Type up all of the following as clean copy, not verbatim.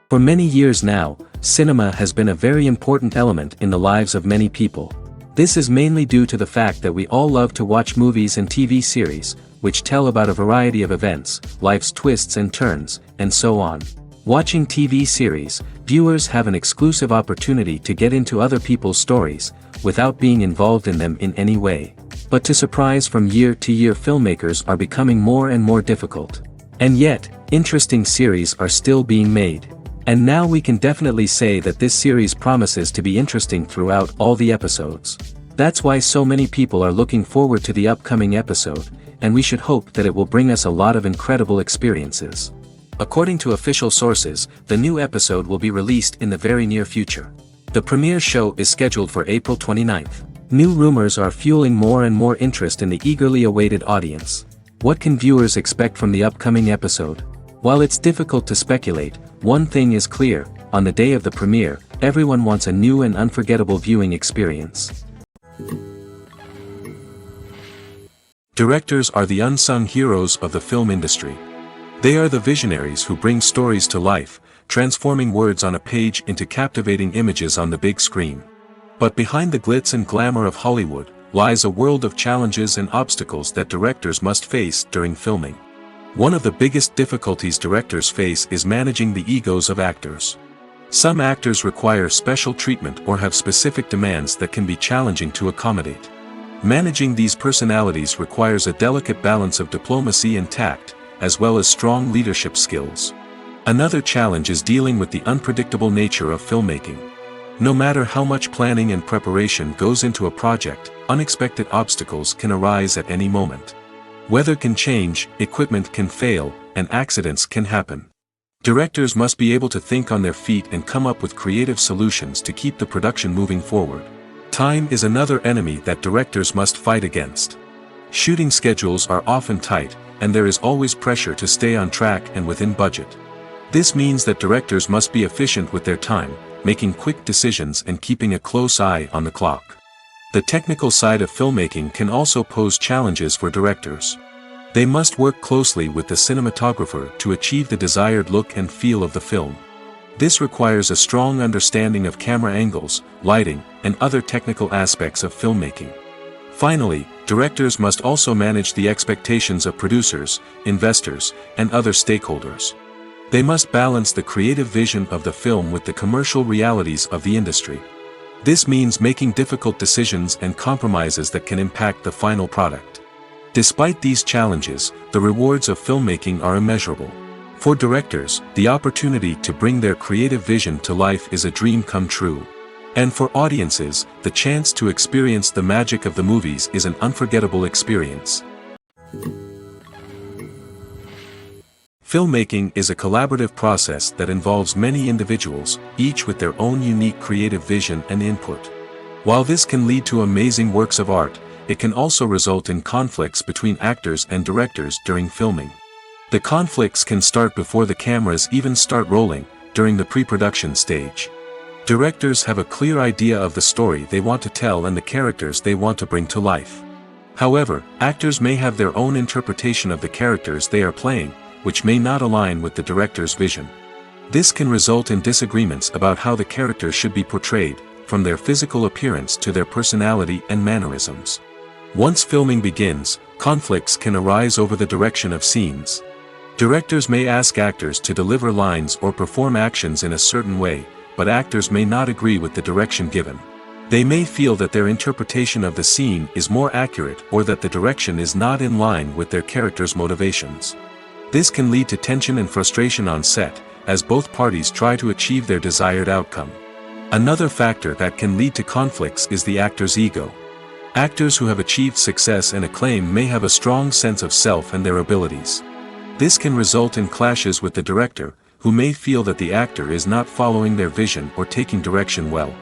For many years now, cinema has been a very important element in the lives of many people. This is mainly due to the fact that we all love to watch movies and TV series, which tell about a variety of events, life's twists and turns, and so on. Watching TV series, viewers have an exclusive opportunity to get into other people's stories, without being involved in them in any way. But to surprise from year to year, filmmakers are becoming more and more difficult. And yet, interesting series are still being made. And now we can definitely say that this series promises to be interesting throughout all the episodes. That's why so many people are looking forward to the upcoming episode, and we should hope that it will bring us a lot of incredible experiences. According to official sources, the new episode will be released in the very near future. The premiere show is scheduled for April 29th. New rumors are fueling more and more interest in the eagerly awaited audience. What can viewers expect from the upcoming episode? While it's difficult to speculate, one thing is clear: on the day of the premiere, everyone wants a new and unforgettable viewing experience. Directors are the unsung heroes of the film industry. They are the visionaries who bring stories to life, transforming words on a page into captivating images on the big screen. But behind the glitz and glamour of Hollywood, lies a world of challenges and obstacles that directors must face during filming. One of the biggest difficulties directors face is managing the egos of actors. Some actors require special treatment or have specific demands that can be challenging to accommodate. Managing these personalities requires a delicate balance of diplomacy and tact, as well as strong leadership skills. Another challenge is dealing with the unpredictable nature of filmmaking. No matter how much planning and preparation goes into a project, unexpected obstacles can arise at any moment. Weather can change, equipment can fail, and accidents can happen. Directors must be able to think on their feet and come up with creative solutions to keep the production moving forward. Time is another enemy that directors must fight against. Shooting schedules are often tight, and there is always pressure to stay on track and within budget. This means that directors must be efficient with their time, making quick decisions and keeping a close eye on the clock. The technical side of filmmaking can also pose challenges for directors. They must work closely with the cinematographer to achieve the desired look and feel of the film. This requires a strong understanding of camera angles, lighting, and other technical aspects of filmmaking. Finally, directors must also manage the expectations of producers, investors, and other stakeholders. They must balance the creative vision of the film with the commercial realities of the industry. This means making difficult decisions and compromises that can impact the final product. Despite these challenges, the rewards of filmmaking are immeasurable. For directors, the opportunity to bring their creative vision to life is a dream come true. And for audiences, the chance to experience the magic of the movies is an unforgettable experience. Filmmaking is a collaborative process that involves many individuals, each with their own unique creative vision and input. While this can lead to amazing works of art, it can also result in conflicts between actors and directors during filming. The conflicts can start before the cameras even start rolling, during the pre-production stage. Directors have a clear idea of the story they want to tell and the characters they want to bring to life. However, actors may have their own interpretation of the characters they are playing, which may not align with the director's vision. This can result in disagreements about how the characters should be portrayed, from their physical appearance to their personality and mannerisms. Once filming begins, conflicts can arise over the direction of scenes. Directors may ask actors to deliver lines or perform actions in a certain way, but actors may not agree with the direction given. They may feel that their interpretation of the scene is more accurate or that the direction is not in line with their character's motivations. This can lead to tension and frustration on set, as both parties try to achieve their desired outcome. Another factor that can lead to conflicts is the actor's ego. Actors who have achieved success and acclaim may have a strong sense of self and their abilities. This can result in clashes with the director, who may feel that the actor is not following their vision or taking direction well.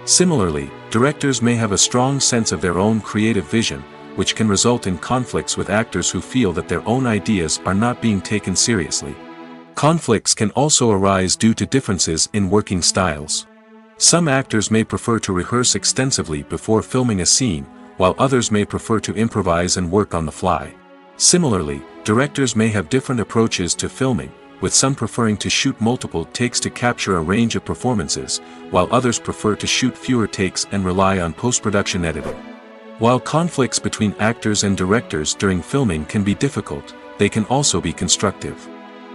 Similarly, directors may have a strong sense of their own creative vision, which can result in conflicts with actors who feel that their own ideas are not being taken seriously. Conflicts can also arise due to differences in working styles. Some actors may prefer to rehearse extensively before filming a scene, while others may prefer to improvise and work on the fly. Similarly, directors may have different approaches to filming, with some preferring to shoot multiple takes to capture a range of performances, while others prefer to shoot fewer takes and rely on post-production editing. While conflicts between actors and directors during filming can be difficult, they can also be constructive.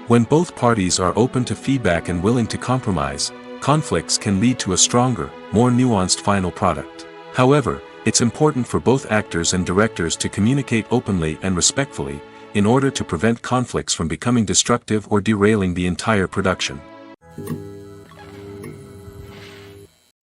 When both parties are open to feedback and willing to compromise, conflicts can lead to a stronger, more nuanced final product. However, it's important for both actors and directors to communicate openly and respectfully, in order to prevent conflicts from becoming destructive or derailing the entire production.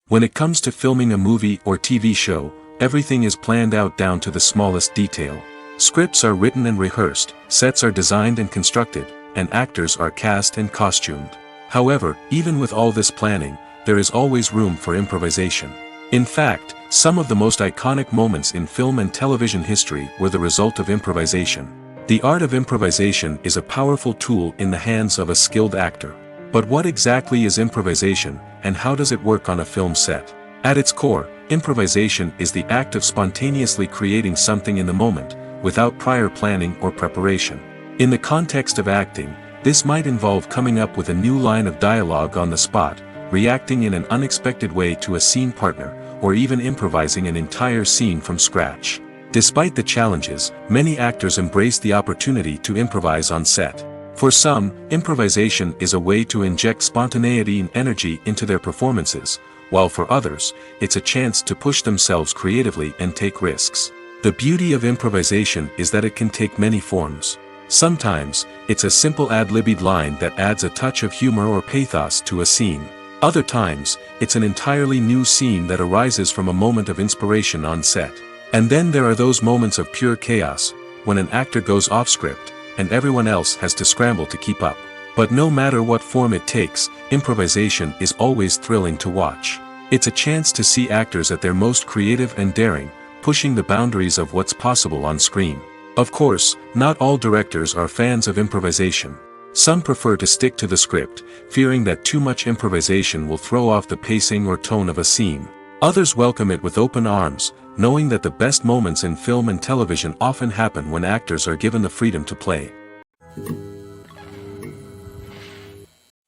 When it comes to filming a movie or TV show, everything is planned out down to the smallest detail. Scripts are written and rehearsed, sets are designed and constructed, and actors are cast and costumed. However, even with all this planning, there is always room for improvisation. In fact, some of the most iconic moments in film and television history were the result of improvisation. The art of improvisation is a powerful tool in the hands of a skilled actor. But what exactly is improvisation, and how does it work on a film set? At its core, improvisation is the act of spontaneously creating something in the moment, without prior planning or preparation. In the context of acting, this might involve coming up with a new line of dialogue on the spot, reacting in an unexpected way to a scene partner, or even improvising an entire scene from scratch. Despite the challenges, many actors embrace the opportunity to improvise on set. For some, improvisation is a way to inject spontaneity and energy into their performances, while for others, it's a chance to push themselves creatively and take risks. The beauty of improvisation is that it can take many forms. Sometimes, it's a simple ad-libbed line that adds a touch of humor or pathos to a scene. Other times, it's an entirely new scene that arises from a moment of inspiration on set. And then there are those moments of pure chaos, when an actor goes off script, and everyone else has to scramble to keep up. But no matter what form it takes, improvisation is always thrilling to watch. It's a chance to see actors at their most creative and daring, pushing the boundaries of what's possible on screen. Of course, not all directors are fans of improvisation. Some prefer to stick to the script, fearing that too much improvisation will throw off the pacing or tone of a scene. Others welcome it with open arms, knowing that the best moments in film and television often happen when actors are given the freedom to play.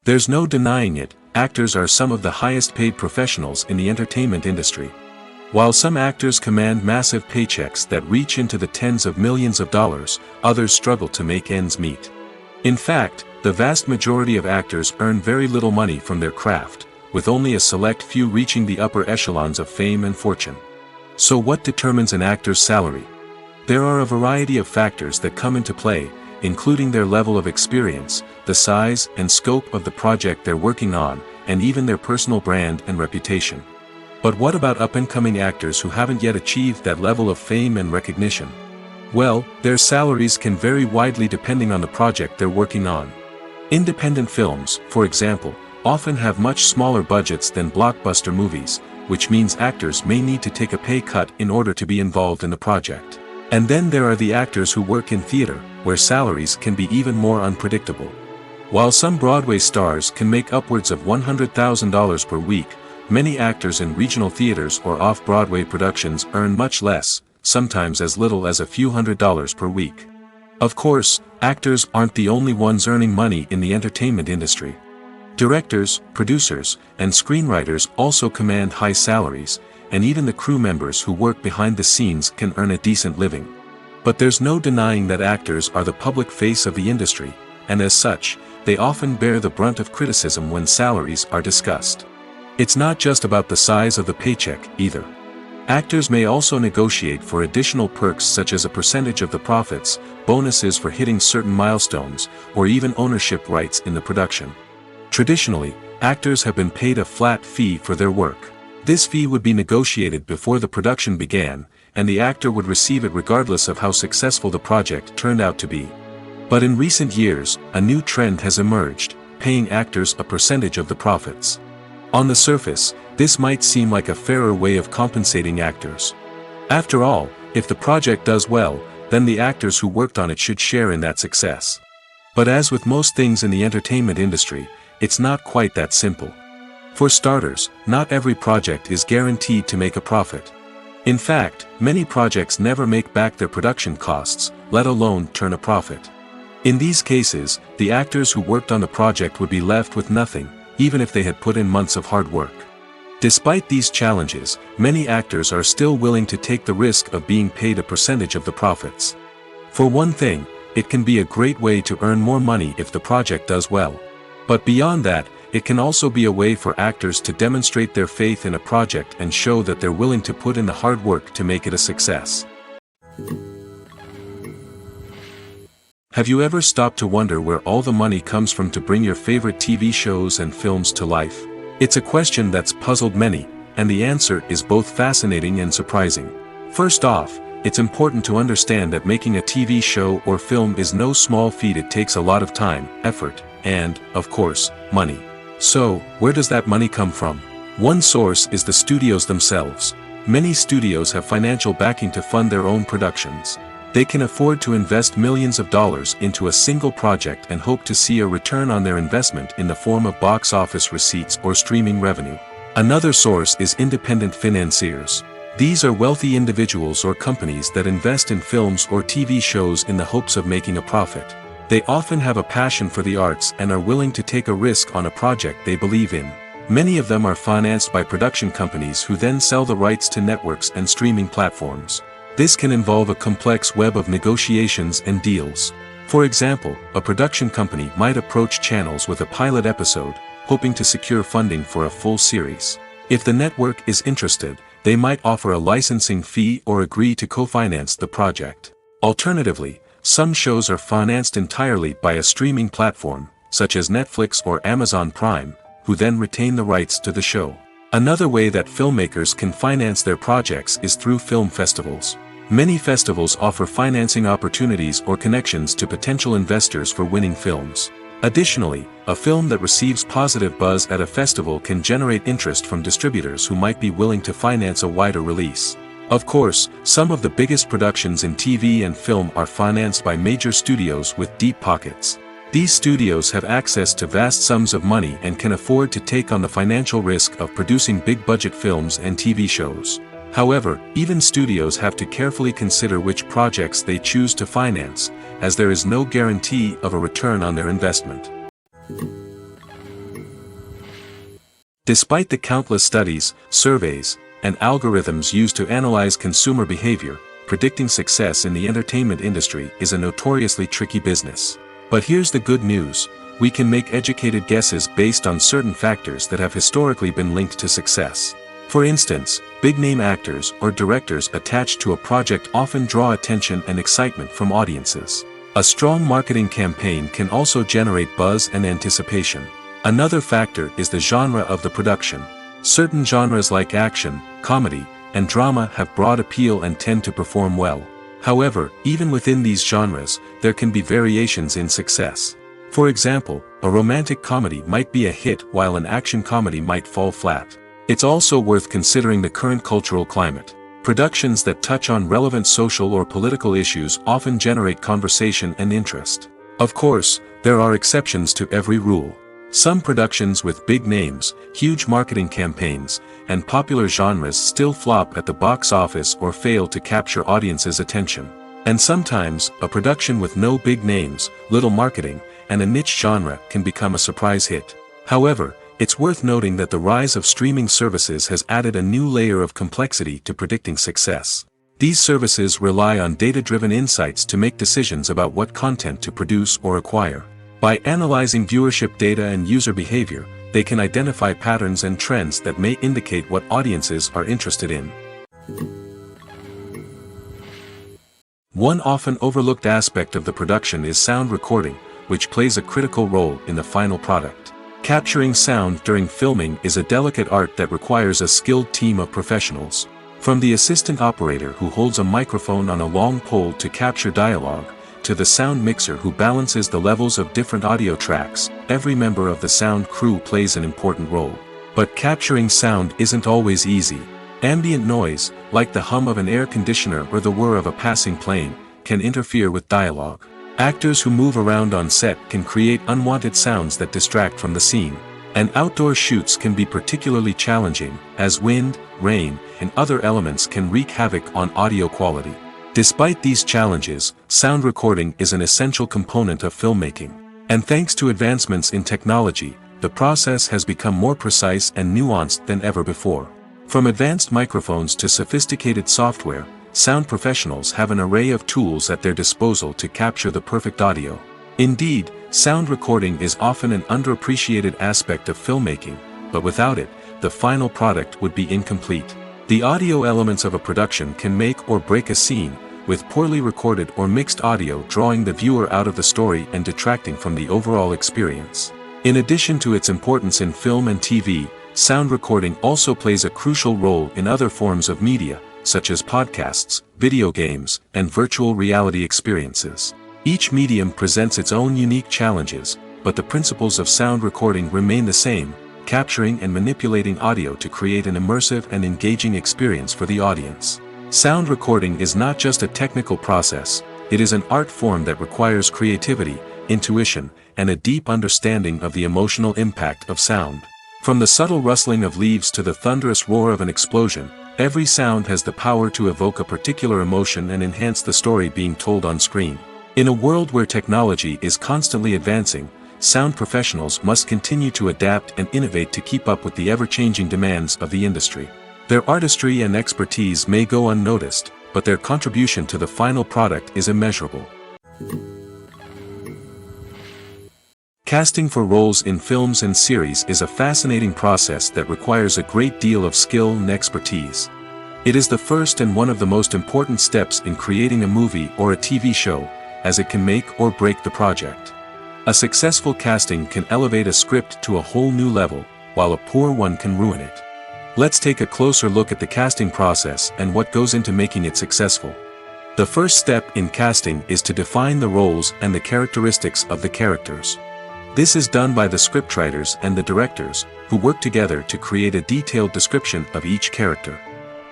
There's no denying it, actors are some of the highest paid professionals in the entertainment industry. While some actors command massive paychecks that reach into the tens of millions of dollars, others struggle to make ends meet. In fact, the vast majority of actors earn very little money from their craft, with only a select few reaching the upper echelons of fame and fortune. So what determines an actor's salary? There are a variety of factors that come into play, including their level of experience, the size and scope of the project they're working on, and even their personal brand and reputation. But what about up-and-coming actors who haven't yet achieved that level of fame and recognition? Well, their salaries can vary widely depending on the project they're working on. Independent films, for example, often have much smaller budgets than blockbuster movies, which means actors may need to take a pay cut in order to be involved in the project. And then there are the actors who work in theater, where salaries can be even more unpredictable. While some Broadway stars can make upwards of $100,000 per week, many actors in regional theaters or off-Broadway productions earn much less, sometimes as little as a few $100s per week. Of course, actors aren't the only ones earning money in the entertainment industry. Directors, producers, and screenwriters also command high salaries, and even the crew members who work behind the scenes can earn a decent living. But there's no denying that actors are the public face of the industry, and as such, they often bear the brunt of criticism when salaries are discussed. It's not just about the size of the paycheck, either. Actors may also negotiate for additional perks such as a percentage of the profits, bonuses for hitting certain milestones, or even ownership rights in the production. Traditionally, actors have been paid a flat fee for their work. This fee would be negotiated before the production began, and the actor would receive it regardless of how successful the project turned out to be. But in recent years, a new trend has emerged, paying actors a percentage of the profits. On the surface, this might seem like a fairer way of compensating actors. After all, if the project does well, then the actors who worked on it should share in that success. But as with most things in the entertainment industry, it's not quite that simple. For starters, not every project is guaranteed to make a profit. In fact, many projects never make back their production costs, let alone turn a profit. In these cases, the actors who worked on the project would be left with nothing, even if they had put in months of hard work. Despite these challenges, many actors are still willing to take the risk of being paid a percentage of the profits. For one thing, it can be a great way to earn more money if the project does well. But beyond that, it can also be a way for actors to demonstrate their faith in a project and show that they're willing to put in the hard work to make it a success. Have you ever stopped to wonder where all the money comes from to bring your favorite TV shows and films to life? It's a question that's puzzled many, and the answer is both fascinating and surprising. First off, it's important to understand that making a TV show or film is no small feat. It takes a lot of time, effort, and, of course, money. So, where does that money come from? One source is the studios themselves. Many studios have financial backing to fund their own productions. They can afford to invest millions of dollars into a single project and hope to see a return on their investment in the form of box office receipts or streaming revenue. Another source is independent financiers. These are wealthy individuals or companies that invest in films or TV shows in the hopes of making a profit. They often have a passion for the arts and are willing to take a risk on a project they believe in. Many of them are financed by production companies who then sell the rights to networks and streaming platforms. This can involve a complex web of negotiations and deals. For example, a production company might approach channels with a pilot episode, hoping to secure funding for a full series. If the network is interested, they might offer a licensing fee or agree to co-finance the project. Alternatively, some shows are financed entirely by a streaming platform, such as Netflix or Amazon Prime, who then retain the rights to the show. Another way that filmmakers can finance their projects is through film festivals. Many festivals offer financing opportunities or connections to potential investors for winning films. Additionally, a film that receives positive buzz at a festival can generate interest from distributors who might be willing to finance a wider release. Of course, some of the biggest productions in TV and film are financed by major studios with deep pockets. These studios have access to vast sums of money and can afford to take on the financial risk of producing big-budget films and TV shows. However, even studios have to carefully consider which projects they choose to finance, as there is no guarantee of a return on their investment. Despite the countless studies, surveys, and algorithms used to analyze consumer behavior, predicting success in the entertainment industry is a notoriously tricky business. But here's the good news: we can make educated guesses based on certain factors that have historically been linked to success. For instance, big-name actors or directors attached to a project often draw attention and excitement from audiences. A strong marketing campaign can also generate buzz and anticipation. Another factor is the genre of the production. Certain genres like action, comedy, and drama have broad appeal and tend to perform well. However, even within these genres, there can be variations in success. For example, a romantic comedy might be a hit while an action comedy might fall flat. It's also worth considering the current cultural climate. Productions that touch on relevant social or political issues often generate conversation and interest. Of course, there are exceptions to every rule. Some productions with big names, huge marketing campaigns, and popular genres still flop at the box office or fail to capture audiences' attention. And sometimes, a production with no big names, little marketing, and a niche genre can become a surprise hit. However, it's worth noting that the rise of streaming services has added a new layer of complexity to predicting success. These services rely on data-driven insights to make decisions about what content to produce or acquire. By analyzing viewership data and user behavior, they can identify patterns and trends that may indicate what audiences are interested in. One often overlooked aspect of the production is sound recording, which plays a critical role in the final product. Capturing sound during filming is a delicate art that requires a skilled team of professionals. From the assistant operator who holds a microphone on a long pole to capture dialogue, to the sound mixer who balances the levels of different audio tracks, every member of the sound crew plays an important role. But capturing sound isn't always easy. Ambient noise, like the hum of an air conditioner or the whir of a passing plane, can interfere with dialogue. Actors who move around on set can create unwanted sounds that distract from the scene. And outdoor shoots can be particularly challenging, as wind, rain, and other elements can wreak havoc on audio quality. Despite these challenges, sound recording is an essential component of filmmaking. And thanks to advancements in technology, the process has become more precise and nuanced than ever before. From advanced microphones to sophisticated software, sound professionals have an array of tools at their disposal to capture the perfect audio. Indeed, sound recording is often an underappreciated aspect of filmmaking, but without it, the final product would be incomplete. The audio elements of a production can make or break a scene, with poorly recorded or mixed audio drawing the viewer out of the story and detracting from the overall experience. In addition to its importance in film and TV, sound recording also plays a crucial role in other forms of media, such as podcasts, video games, and virtual reality experiences. Each medium presents its own unique challenges, but the principles of sound recording remain the same, capturing and manipulating audio to create an immersive and engaging experience for the audience. Sound recording is not just a technical process, it is an art form that requires creativity, intuition, and a deep understanding of the emotional impact of sound. From the subtle rustling of leaves to the thunderous roar of an explosion, every sound has the power to evoke a particular emotion and enhance the story being told on screen. In a world where technology is constantly advancing, sound professionals must continue to adapt and innovate to keep up with the ever-changing demands of the industry. Their artistry and expertise may go unnoticed, but their contribution to the final product is immeasurable. Casting for roles in films and series is a fascinating process that requires a great deal of skill and expertise. It is the first and one of the most important steps in creating a movie or a TV show, as it can make or break the project. A successful casting can elevate a script to a whole new level, while a poor one can ruin it. Let's take a closer look at the casting process and what goes into making it successful. The first step in casting is to define the roles and the characteristics of the characters. This is done by the scriptwriters and the directors, who work together to create a detailed description of each character.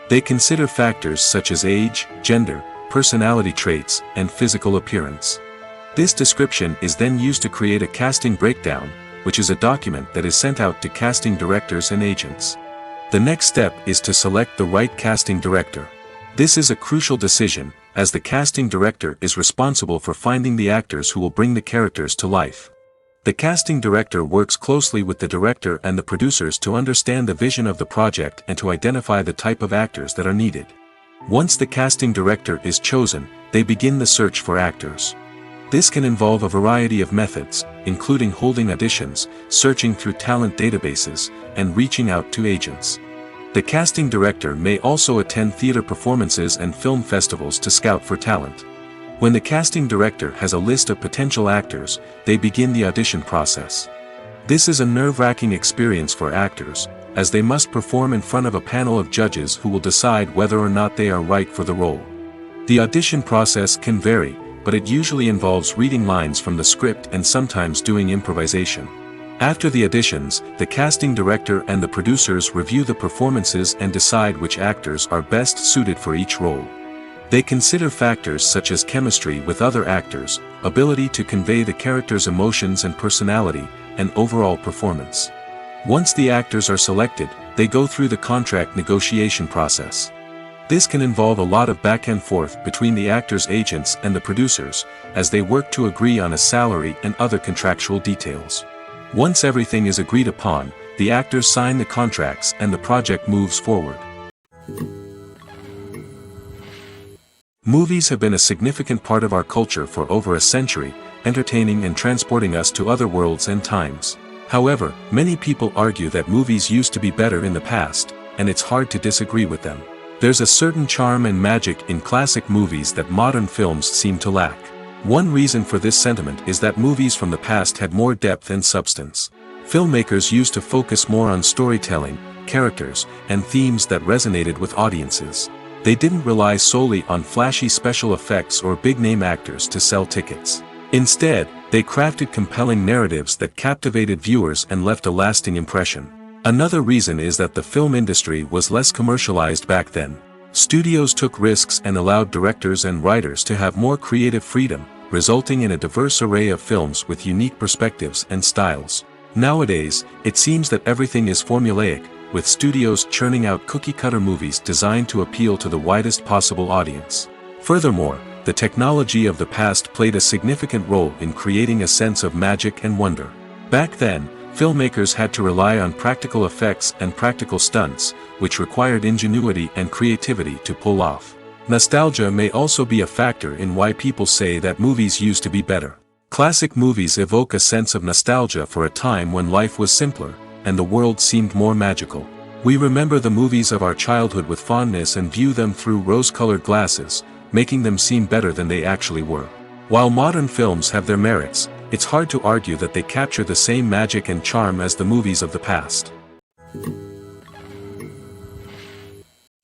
They consider factors such as age, gender, personality traits, and physical appearance. This description is then used to create a casting breakdown, which is a document that is sent out to casting directors and agents. The next step is to select the right casting director. This is a crucial decision, as the casting director is responsible for finding the actors who will bring the characters to life. The casting director works closely with the director and the producers to understand the vision of the project and to identify the type of actors that are needed. Once the casting director is chosen, they begin the search for actors. This can involve a variety of methods, including holding auditions, searching through talent databases, and reaching out to agents. The casting director may also attend theater performances and film festivals to scout for talent. When the casting director has a list of potential actors, they begin the audition process. This is a nerve-wracking experience for actors, as they must perform in front of a panel of judges who will decide whether or not they are right for the role. The audition process can vary, but it usually involves reading lines from the script and sometimes doing improvisation. After the auditions, the casting director and the producers review the performances and decide which actors are best suited for each role. They consider factors such as chemistry with other actors, ability to convey the character's emotions and personality, and overall performance. Once the actors are selected, they go through the contract negotiation process. This can involve a lot of back and forth between the actors' agents and the producers, as they work to agree on a salary and other contractual details. Once everything is agreed upon, the actors sign the contracts and the project moves forward. Movies have been a significant part of our culture for over a century, entertaining and transporting us to other worlds and times. However, many people argue that movies used to be better in the past, and it's hard to disagree with them. There's a certain charm and magic in classic movies that modern films seem to lack. One reason for this sentiment is that movies from the past had more depth and substance. Filmmakers used to focus more on storytelling, characters, and themes that resonated with audiences. They didn't rely solely on flashy special effects or big-name actors to sell tickets. Instead, they crafted compelling narratives that captivated viewers and left a lasting impression. Another reason is that the film industry was less commercialized back then. Studios took risks and allowed directors and writers to have more creative freedom, resulting in a diverse array of films with unique perspectives and styles. Nowadays, it seems that everything is formulaic, with studios churning out cookie-cutter movies designed to appeal to the widest possible audience. Furthermore, the technology of the past played a significant role in creating a sense of magic and wonder. Back then, filmmakers had to rely on practical effects and practical stunts, which required ingenuity and creativity to pull off. Nostalgia may also be a factor in why people say that movies used to be better. Classic movies evoke a sense of nostalgia for a time when life was simpler, and the world seemed more magical. We remember the movies of our childhood with fondness and view them through rose-colored glasses, making them seem better than they actually were. While modern films have their merits, it's hard to argue that they capture the same magic and charm as the movies of the past.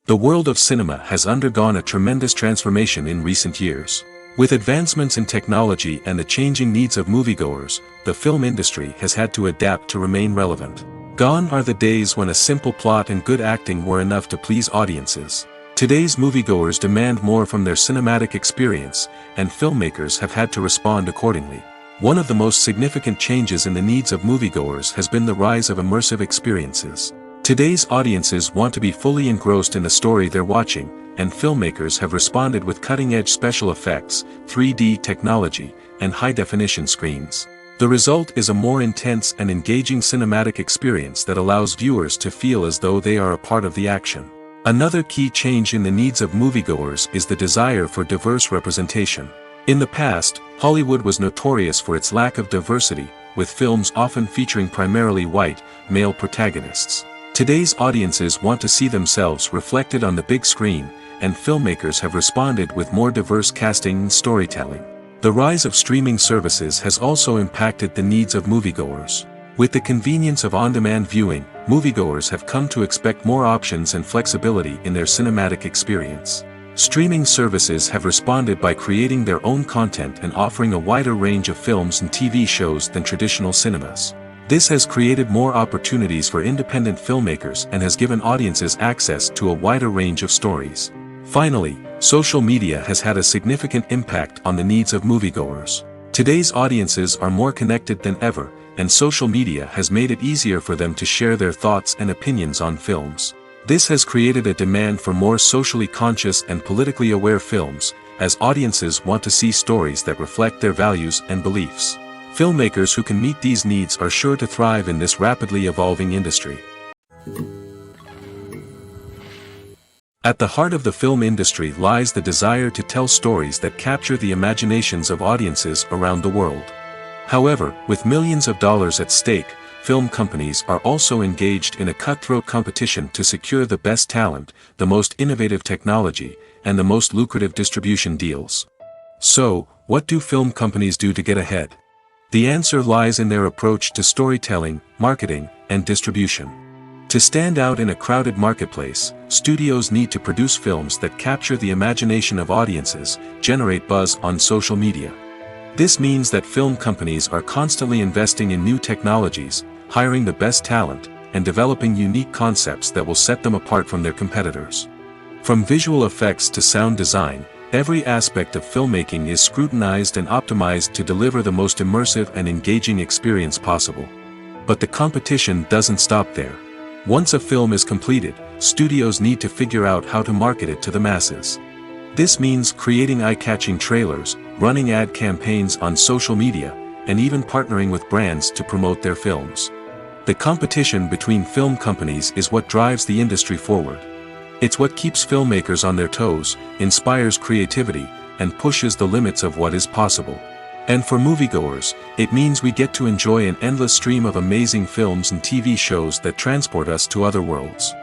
The world of cinema has undergone a tremendous transformation in recent years. With advancements in technology and the changing needs of moviegoers, the film industry has had to adapt to remain relevant. Gone are the days when a simple plot and good acting were enough to please audiences. Today's moviegoers demand more from their cinematic experience, and filmmakers have had to respond accordingly. One of the most significant changes in the needs of moviegoers has been the rise of immersive experiences. Today's audiences want to be fully engrossed in the story they're watching, and filmmakers have responded with cutting-edge special effects, 3D technology, and high-definition screens. The result is a more intense and engaging cinematic experience that allows viewers to feel as though they are a part of the action. Another key change in the needs of moviegoers is the desire for diverse representation. In the past, Hollywood was notorious for its lack of diversity, with films often featuring primarily white, male protagonists. Today's audiences want to see themselves reflected on the big screen, and filmmakers have responded with more diverse casting and storytelling. The rise of streaming services has also impacted the needs of moviegoers. With the convenience of on-demand viewing, moviegoers have come to expect more options and flexibility in their cinematic experience. Streaming services have responded by creating their own content and offering a wider range of films and TV shows than traditional cinemas. This has created more opportunities for independent filmmakers and has given audiences access to a wider range of stories. Finally, social media has had a significant impact on the needs of moviegoers. Today's audiences are more connected than ever, and social media has made it easier for them to share their thoughts and opinions on films. This has created a demand for more socially conscious and politically aware films, as audiences want to see stories that reflect their values and beliefs. Filmmakers who can meet these needs are sure to thrive in this rapidly evolving industry. At the heart of the film industry lies the desire to tell stories that capture the imaginations of audiences around the world. However, with millions of dollars at stake, film companies are also engaged in a cutthroat competition to secure the best talent, the most innovative technology, and the most lucrative distribution deals. So, what do film companies do to get ahead? The answer lies in their approach to storytelling, marketing, and distribution. To stand out in a crowded marketplace, studios need to produce films that capture the imagination of audiences, generate buzz on social media. This means that film companies are constantly investing in new technologies, hiring the best talent, and developing unique concepts that will set them apart from their competitors. From visual effects to sound design, every aspect of filmmaking is scrutinized and optimized to deliver the most immersive and engaging experience possible. But the competition doesn't stop there. Once a film is completed, studios need to figure out how to market it to the masses. This means creating eye-catching trailers, running ad campaigns on social media, and even partnering with brands to promote their films. The competition between film companies is what drives the industry forward. It's what keeps filmmakers on their toes, inspires creativity, and pushes the limits of what is possible. And for moviegoers, it means we get to enjoy an endless stream of amazing films and TV shows that transport us to other worlds.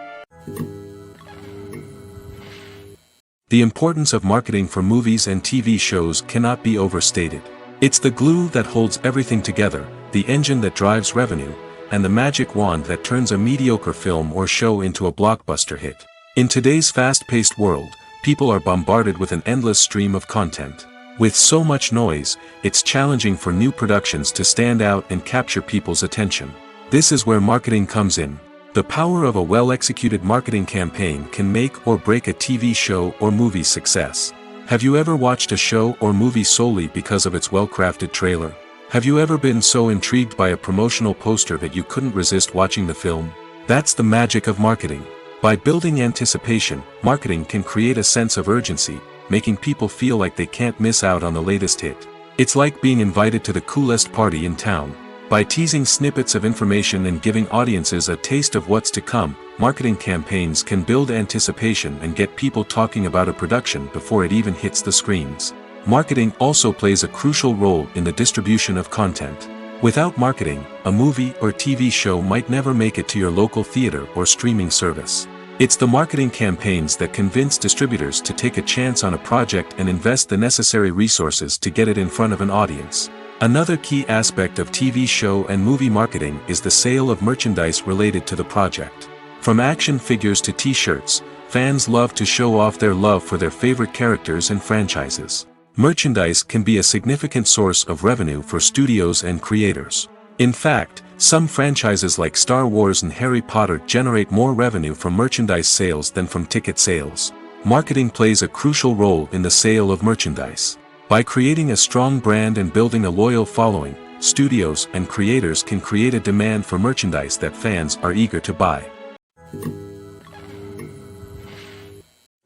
The importance of marketing for movies and TV shows cannot be overstated. It's the glue that holds everything together, the engine that drives revenue, and the magic wand that turns a mediocre film or show into a blockbuster hit. In today's fast-paced world, people are bombarded with an endless stream of content. With so much noise, it's challenging for new productions to stand out and capture people's attention. This is where marketing comes in. The power of a well-executed marketing campaign can make or break a TV show or movie's success. Have you ever watched a show or movie solely because of its well-crafted trailer? Have you ever been so intrigued by a promotional poster that you couldn't resist watching the film? That's the magic of marketing. By building anticipation, marketing can create a sense of urgency, making people feel like they can't miss out on the latest hit. It's like being invited to the coolest party in town. By teasing snippets of information and giving audiences a taste of what's to come, marketing campaigns can build anticipation and get people talking about a production before it even hits the screens. Marketing also plays a crucial role in the distribution of content. Without marketing, a movie or TV show might never make it to your local theater or streaming service. It's the marketing campaigns that convince distributors to take a chance on a project and invest the necessary resources to get it in front of an audience. Another key aspect of TV show and movie marketing is the sale of merchandise related to the project. From action figures to t-shirts, fans love to show off their love for their favorite characters and franchises. Merchandise can be a significant source of revenue for studios and creators. In fact, some franchises like Star Wars and Harry Potter generate more revenue from merchandise sales than from ticket sales. Marketing plays a crucial role in the sale of merchandise. By creating a strong brand and building a loyal following, studios and creators can create a demand for merchandise that fans are eager to buy.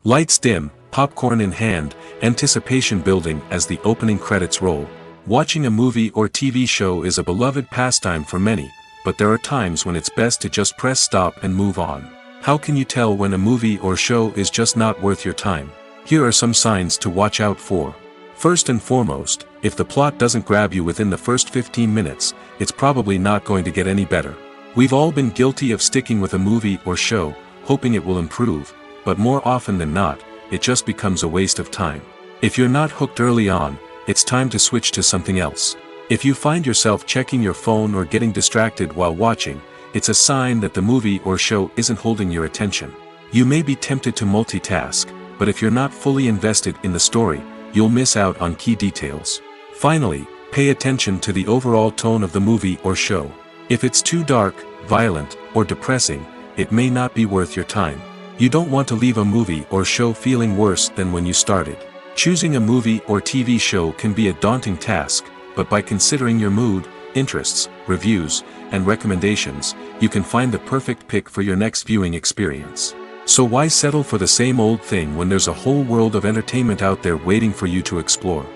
Lights dim, popcorn in hand, anticipation building as the opening credits roll. Watching a movie or TV show is a beloved pastime for many, but there are times when it's best to just press stop and move on. How can you tell when a movie or show is just not worth your time? Here are some signs to watch out for. First and foremost, if the plot doesn't grab you within the first 15 minutes, it's probably not going to get any better. We've all been guilty of sticking with a movie or show, hoping it will improve, but more often than not, it just becomes a waste of time. If you're not hooked early on, it's time to switch to something else. If you find yourself checking your phone or getting distracted while watching, it's a sign that the movie or show isn't holding your attention. You may be tempted to multitask, but if you're not fully invested in the story, you'll miss out on key details. Finally, pay attention to the overall tone of the movie or show. If it's too dark, violent, or depressing, it may not be worth your time. You don't want to leave a movie or show feeling worse than when you started. Choosing a movie or TV show can be a daunting task, but by considering your mood, interests, reviews, and recommendations, you can find the perfect pick for your next viewing experience. So why settle for the same old thing when there's a whole world of entertainment out there waiting for you to explore?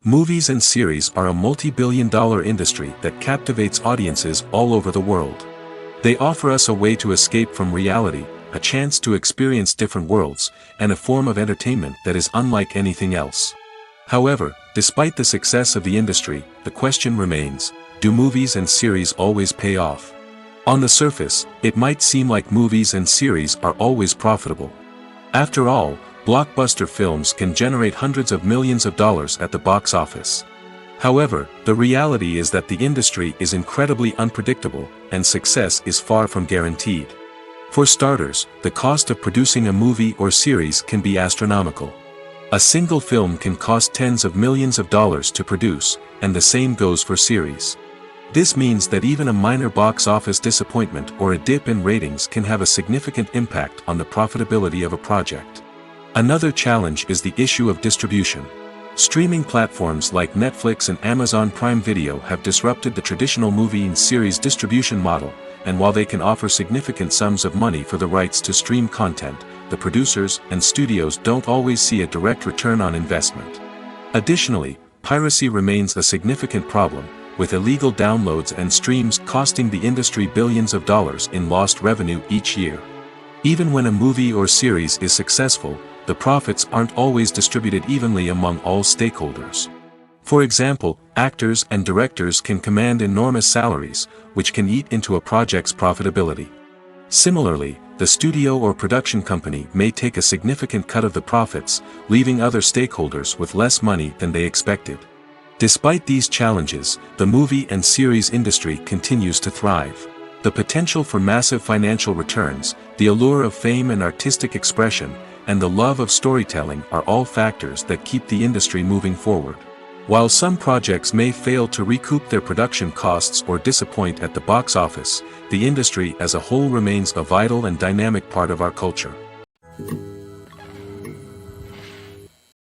Movies and series are a multi-billion-dollar industry that captivates audiences all over the world. They offer us a way to escape from reality, a chance to experience different worlds, and a form of entertainment that is unlike anything else. However, despite the success of the industry, the question remains, do movies and series always pay off? On the surface, it might seem like movies and series are always profitable. After all, blockbuster films can generate hundreds of millions of dollars at the box office. However, the reality is that the industry is incredibly unpredictable, and success is far from guaranteed. For starters, the cost of producing a movie or series can be astronomical. A single film can cost tens of millions of dollars to produce, and the same goes for series. This means that even a minor box office disappointment or a dip in ratings can have a significant impact on the profitability of a project. Another challenge is the issue of distribution. Streaming platforms like Netflix and Amazon Prime Video have disrupted the traditional movie and series distribution model, and while they can offer significant sums of money for the rights to stream content, the producers and studios don't always see a direct return on investment. Additionally, piracy remains a significant problem, with illegal downloads and streams costing the industry billions of dollars in lost revenue each year. Even when a movie or series is successful, the profits aren't always distributed evenly among all stakeholders. For example, actors and directors can command enormous salaries, which can eat into a project's profitability. Similarly, the studio or production company may take a significant cut of the profits, leaving other stakeholders with less money than they expected. Despite these challenges, the movie and series industry continues to thrive. The potential for massive financial returns, the allure of fame and artistic expression, and the love of storytelling are all factors that keep the industry moving forward. While some projects may fail to recoup their production costs or disappoint at the box office, the industry as a whole remains a vital and dynamic part of our culture.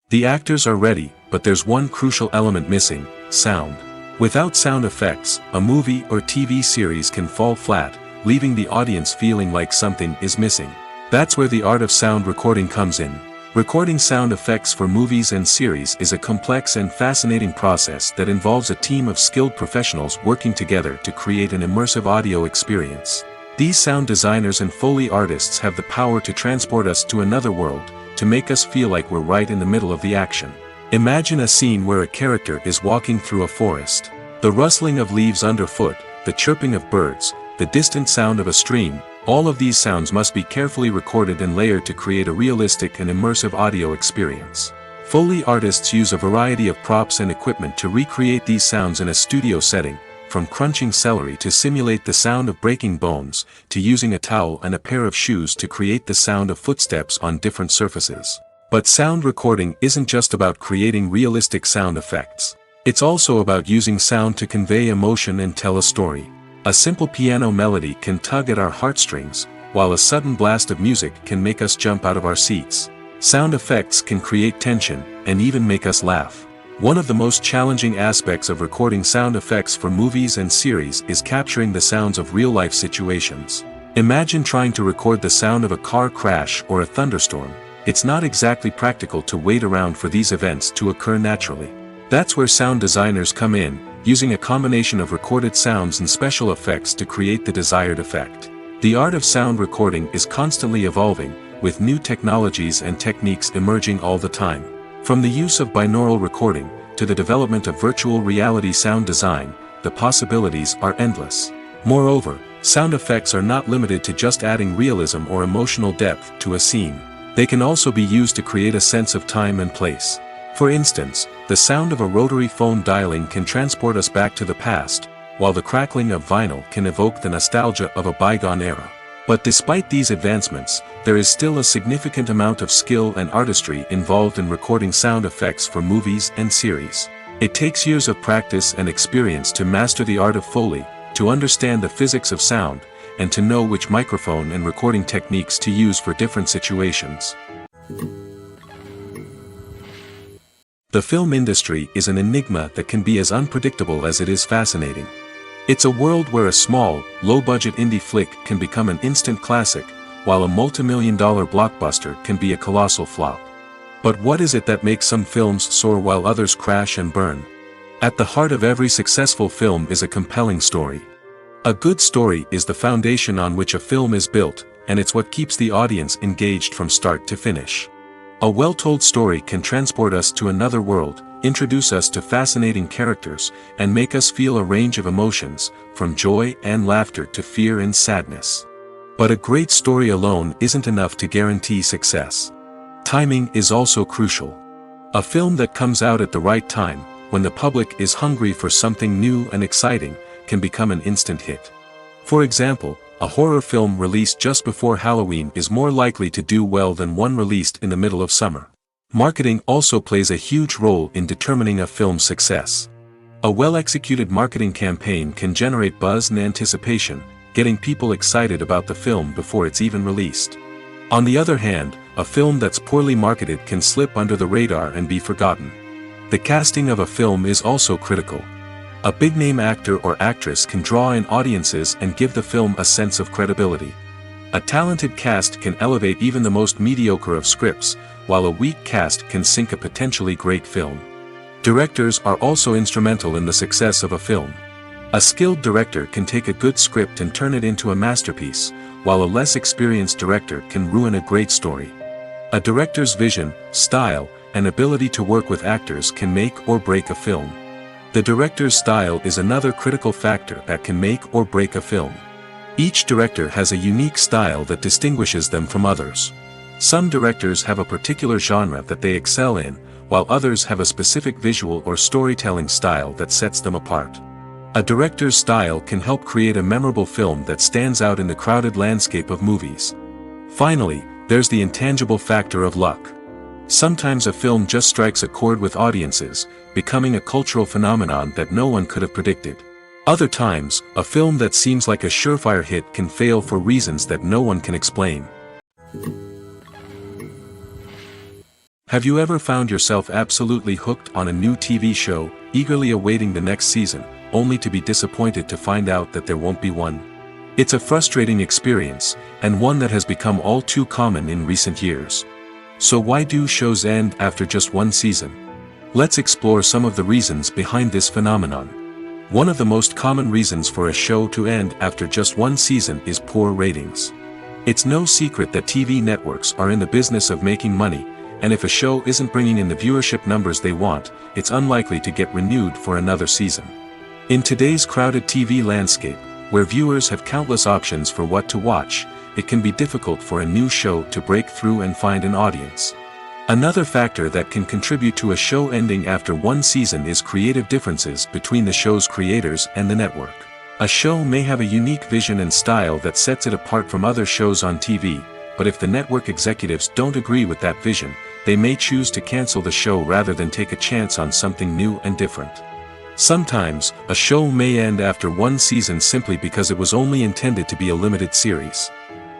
The actors are ready, but there's one crucial element missing: sound. Without sound effects, a movie or TV series can fall flat, leaving the audience feeling like something is missing. That's where the art of sound recording comes in. Recording sound effects for movies and series is a complex and fascinating process that involves a team of skilled professionals working together to create an immersive audio experience. These sound designers and Foley artists have the power to transport us to another world, to make us feel like we're right in the middle of the action. Imagine a scene where a character is walking through a forest. The rustling of leaves underfoot, the chirping of birds, the distant sound of a stream, all of these sounds must be carefully recorded and layered to create a realistic and immersive audio experience. Foley artists use a variety of props and equipment to recreate these sounds in a studio setting, from crunching celery to simulate the sound of breaking bones, to using a towel and a pair of shoes to create the sound of footsteps on different surfaces. But sound recording isn't just about creating realistic sound effects. It's also about using sound to convey emotion and tell a story. A simple piano melody can tug at our heartstrings, while a sudden blast of music can make us jump out of our seats. Sound effects can create tension, and even make us laugh. One of the most challenging aspects of recording sound effects for movies and series is capturing the sounds of real-life situations. Imagine trying to record the sound of a car crash or a thunderstorm. It's not exactly practical to wait around for these events to occur naturally. That's where sound designers come in, using a combination of recorded sounds and special effects to create the desired effect. The art of sound recording is constantly evolving, with new technologies and techniques emerging all the time. From the use of binaural recording, to the development of virtual reality sound design, the possibilities are endless. Moreover, sound effects are not limited to just adding realism or emotional depth to a scene. They can also be used to create a sense of time and place. For instance, the sound of a rotary phone dialing can transport us back to the past, while the crackling of vinyl can evoke the nostalgia of a bygone era. But despite these advancements, there is still a significant amount of skill and artistry involved in recording sound effects for movies and series. It takes years of practice and experience to master the art of Foley, to understand the physics of sound, and to know which microphone and recording techniques to use for different situations. The film industry is an enigma that can be as unpredictable as it is fascinating. It's a world where a small, low-budget indie flick can become an instant classic, while a multi-million-dollar blockbuster can be a colossal flop. But what is it that makes some films soar while others crash and burn? At the heart of every successful film is a compelling story. A good story is the foundation on which a film is built, and it's what keeps the audience engaged from start to finish. A well-told story can transport us to another world, introduce us to fascinating characters, and make us feel a range of emotions, from joy and laughter to fear and sadness. But a great story alone isn't enough to guarantee success. Timing is also crucial. A film that comes out at the right time, when the public is hungry for something new and exciting, can become an instant hit. For example, a horror film released just before Halloween is more likely to do well than one released in the middle of summer. Marketing also plays a huge role in determining a film's success. A well-executed marketing campaign can generate buzz and anticipation, getting people excited about the film before it's even released. On the other hand, a film that's poorly marketed can slip under the radar and be forgotten. The casting of a film is also critical. A big-name actor or actress can draw in audiences and give the film a sense of credibility. A talented cast can elevate even the most mediocre of scripts, while a weak cast can sink a potentially great film. Directors are also instrumental in the success of a film. A skilled director can take a good script and turn it into a masterpiece, while a less experienced director can ruin a great story. A director's vision, style, and ability to work with actors can make or break a film. The director's style is another critical factor that can make or break a film. Each director has a unique style that distinguishes them from others. Some directors have a particular genre that they excel in, while others have a specific visual or storytelling style that sets them apart. A director's style can help create a memorable film that stands out in the crowded landscape of movies. Finally, there's the intangible factor of luck. Sometimes a film just strikes a chord with audiences, becoming a cultural phenomenon that no one could have predicted. Other times, a film that seems like a surefire hit can fail for reasons that no one can explain. Have you ever found yourself absolutely hooked on a new TV show, eagerly awaiting the next season, only to be disappointed to find out that there won't be one? It's a frustrating experience, and one that has become all too common in recent years. So why do shows end after just one season? Let's explore some of the reasons behind this phenomenon. One of the most common reasons for a show to end after just one season is poor ratings. It's no secret that TV networks are in the business of making money, and if a show isn't bringing in the viewership numbers they want, it's unlikely to get renewed for another season. In today's crowded TV landscape, where viewers have countless options for what to watch, it can be difficult for a new show to break through and find an audience. Another factor that can contribute to a show ending after one season is creative differences between the show's creators and the network. A show may have a unique vision and style that sets it apart from other shows on TV, but if the network executives don't agree with that vision, they may choose to cancel the show rather than take a chance on something new and different. Sometimes, a show may end after one season simply because it was only intended to be a limited series.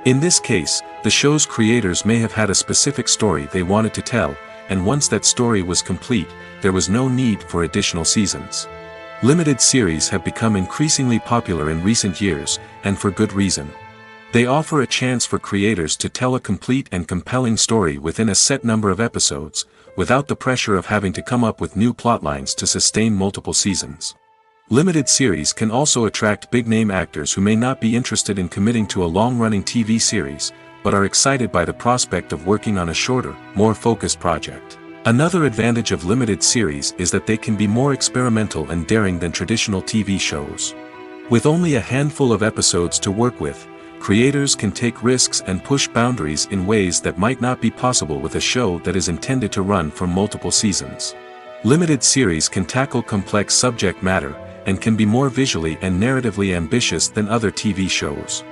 In this case, the show's creators may have had a specific story they wanted to tell, and once that story was complete, there was no need for additional seasons. Limited series have become increasingly popular in recent years, and for good reason. They offer a chance for creators to tell a complete and compelling story within a set number of episodes, without the pressure of having to come up with new plotlines to sustain multiple seasons. Limited series can also attract big-name actors who may not be interested in committing to a long-running TV series, but are excited by the prospect of working on a shorter, more focused project. Another advantage of limited series is that they can be more experimental and daring than traditional TV shows. With only a handful of episodes to work with, creators can take risks and push boundaries in ways that might not be possible with a show that is intended to run for multiple seasons. Limited series can tackle complex subject matter, and can be more visually and narratively ambitious than other TV shows.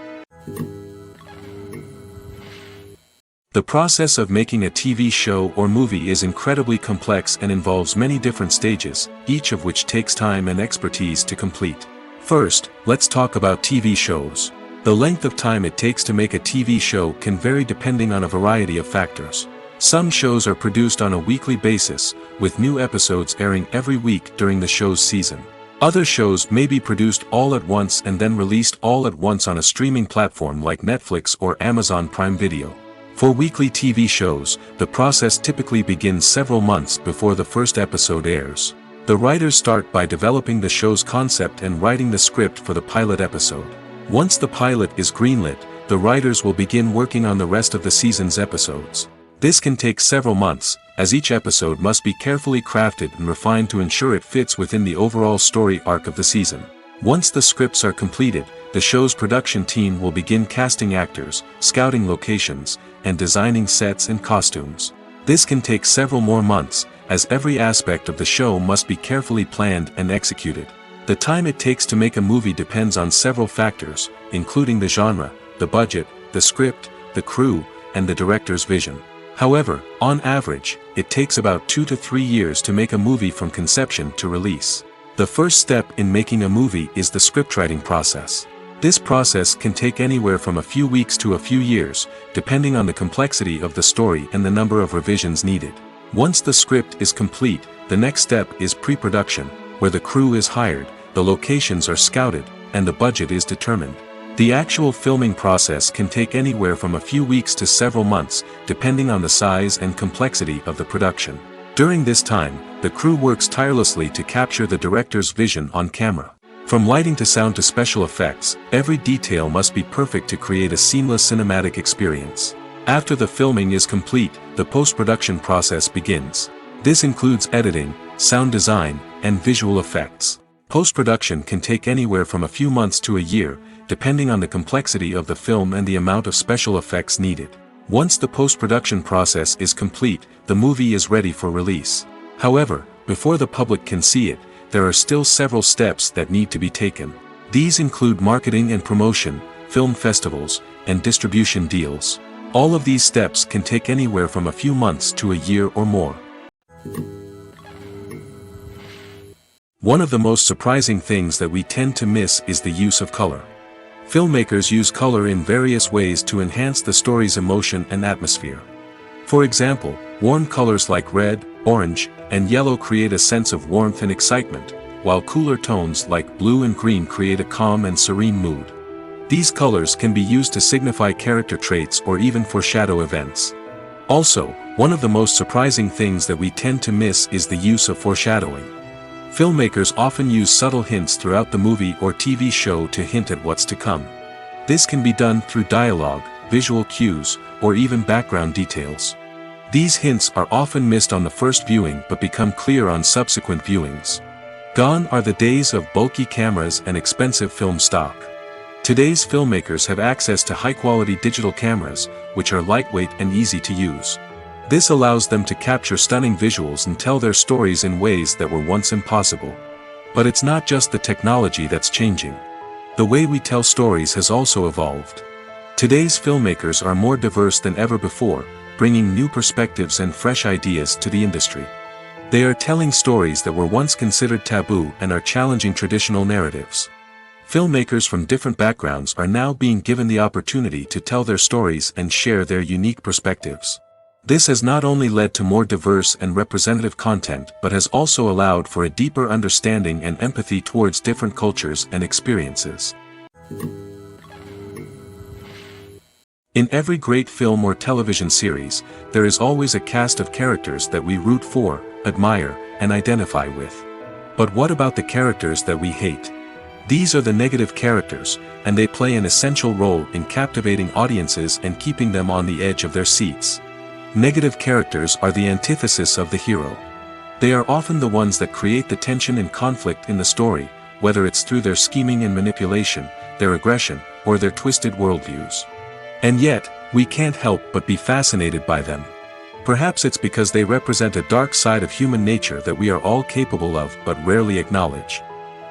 The process of making a TV show or movie is incredibly complex and involves many different stages, each of which takes time and expertise to complete. First, let's talk about TV shows. The length of time it takes to make a TV show can vary depending on a variety of factors. Some shows are produced on a weekly basis, with new episodes airing every week during the show's season. Other shows may be produced all at once and then released all at once on a streaming platform like Netflix or Amazon Prime Video. For weekly TV shows, the process typically begins several months before the first episode airs. The writers start by developing the show's concept and writing the script for the pilot episode. Once the pilot is greenlit, the writers will begin working on the rest of the season's episodes. This can take several months, as each episode must be carefully crafted and refined to ensure it fits within the overall story arc of the season. Once the scripts are completed, the show's production team will begin casting actors, scouting locations, and designing sets and costumes. This can take several more months, as every aspect of the show must be carefully planned and executed. The time it takes to make a movie depends on several factors, including the genre, the budget, the script, the crew, and the director's vision. However, on average, it takes about 2 to 3 years to make a movie from conception to release. The first step in making a movie is the scriptwriting process. This process can take anywhere from a few weeks to a few years, depending on the complexity of the story and the number of revisions needed. Once the script is complete, the next step is pre-production, where the crew is hired, the locations are scouted, and the budget is determined. The actual filming process can take anywhere from a few weeks to several months, depending on the size and complexity of the production. During this time, the crew works tirelessly to capture the director's vision on camera. From lighting to sound to special effects, every detail must be perfect to create a seamless cinematic experience. After the filming is complete, the post-production process begins. This includes editing, sound design, and visual effects. Post-production can take anywhere from a few months to a year, depending on the complexity of the film and the amount of special effects needed. Once the post-production process is complete, the movie is ready for release. However, before the public can see it, there are still several steps that need to be taken. These include marketing and promotion, film festivals, and distribution deals. All of these steps can take anywhere from a few months to a year or more. One of the most surprising things that we tend to miss is the use of color. Filmmakers use color in various ways to enhance the story's emotion and atmosphere. For example, warm colors like red, orange, and yellow create a sense of warmth and excitement, while cooler tones like blue and green create a calm and serene mood. These colors can be used to signify character traits or even foreshadow events. Also, one of the most surprising things that we tend to miss is the use of foreshadowing. Filmmakers often use subtle hints throughout the movie or TV show to hint at what's to come. This can be done through dialogue, visual cues, or even background details. These hints are often missed on the first viewing but become clear on subsequent viewings. Gone are the days of bulky cameras and expensive film stock. Today's filmmakers have access to high-quality digital cameras, which are lightweight and easy to use. This allows them to capture stunning visuals and tell their stories in ways that were once impossible. But it's not just the technology that's changing. The way we tell stories has also evolved. Today's filmmakers are more diverse than ever before, bringing new perspectives and fresh ideas to the industry. They are telling stories that were once considered taboo and are challenging traditional narratives. Filmmakers from different backgrounds are now being given the opportunity to tell their stories and share their unique perspectives. This has not only led to more diverse and representative content but has also allowed for a deeper understanding and empathy towards different cultures and experiences. In every great film or television series, there is always a cast of characters that we root for, admire, and identify with. But what about the characters that we hate? These are the negative characters, and they play an essential role in captivating audiences and keeping them on the edge of their seats. Negative characters are the antithesis of the hero. They are often the ones that create the tension and conflict in the story, whether it's through their scheming and manipulation, their aggression, or their twisted worldviews. And yet, we can't help but be fascinated by them. Perhaps it's because they represent a dark side of human nature that we are all capable of but rarely acknowledge.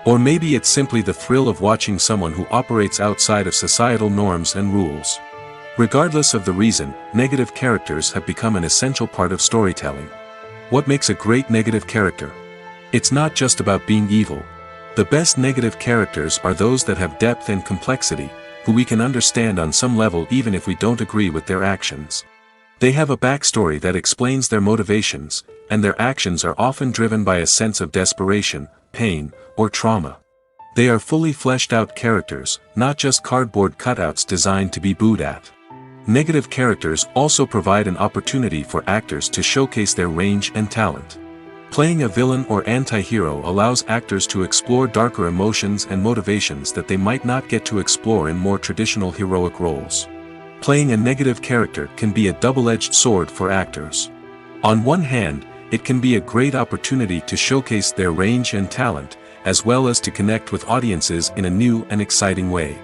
Or maybe it's simply the thrill of watching someone who operates outside of societal norms and rules. Regardless of the reason, negative characters have become an essential part of storytelling. What makes a great negative character? It's not just about being evil. The best negative characters are those that have depth and complexity, who we can understand on some level even if we don't agree with their actions. They have a backstory that explains their motivations, and their actions are often driven by a sense of desperation, pain, or trauma. They are fully fleshed out characters, not just cardboard cutouts designed to be booed at. Negative characters also provide an opportunity for actors to showcase their range and talent. Playing a villain or anti-hero allows actors to explore darker emotions and motivations that they might not get to explore in more traditional heroic roles. Playing a negative character can be a double-edged sword for actors. On one hand, it can be a great opportunity to showcase their range and talent, as well as to connect with audiences in a new and exciting way.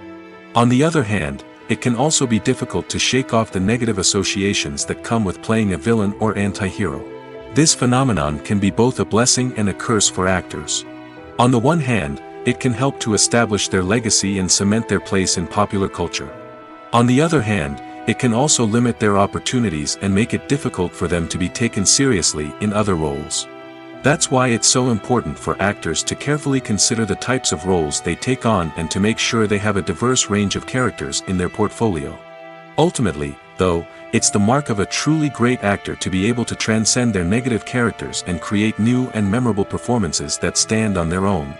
On the other hand, it can also be difficult to shake off the negative associations that come with playing a villain or anti-hero. This phenomenon can be both a blessing and a curse for actors. On the one hand, it can help to establish their legacy and cement their place in popular culture. On the other hand, it can also limit their opportunities and make it difficult for them to be taken seriously in other roles. That's why it's so important for actors to carefully consider the types of roles they take on and to make sure they have a diverse range of characters in their portfolio. Ultimately, though, it's the mark of a truly great actor to be able to transcend their negative characters and create new and memorable performances that stand on their own.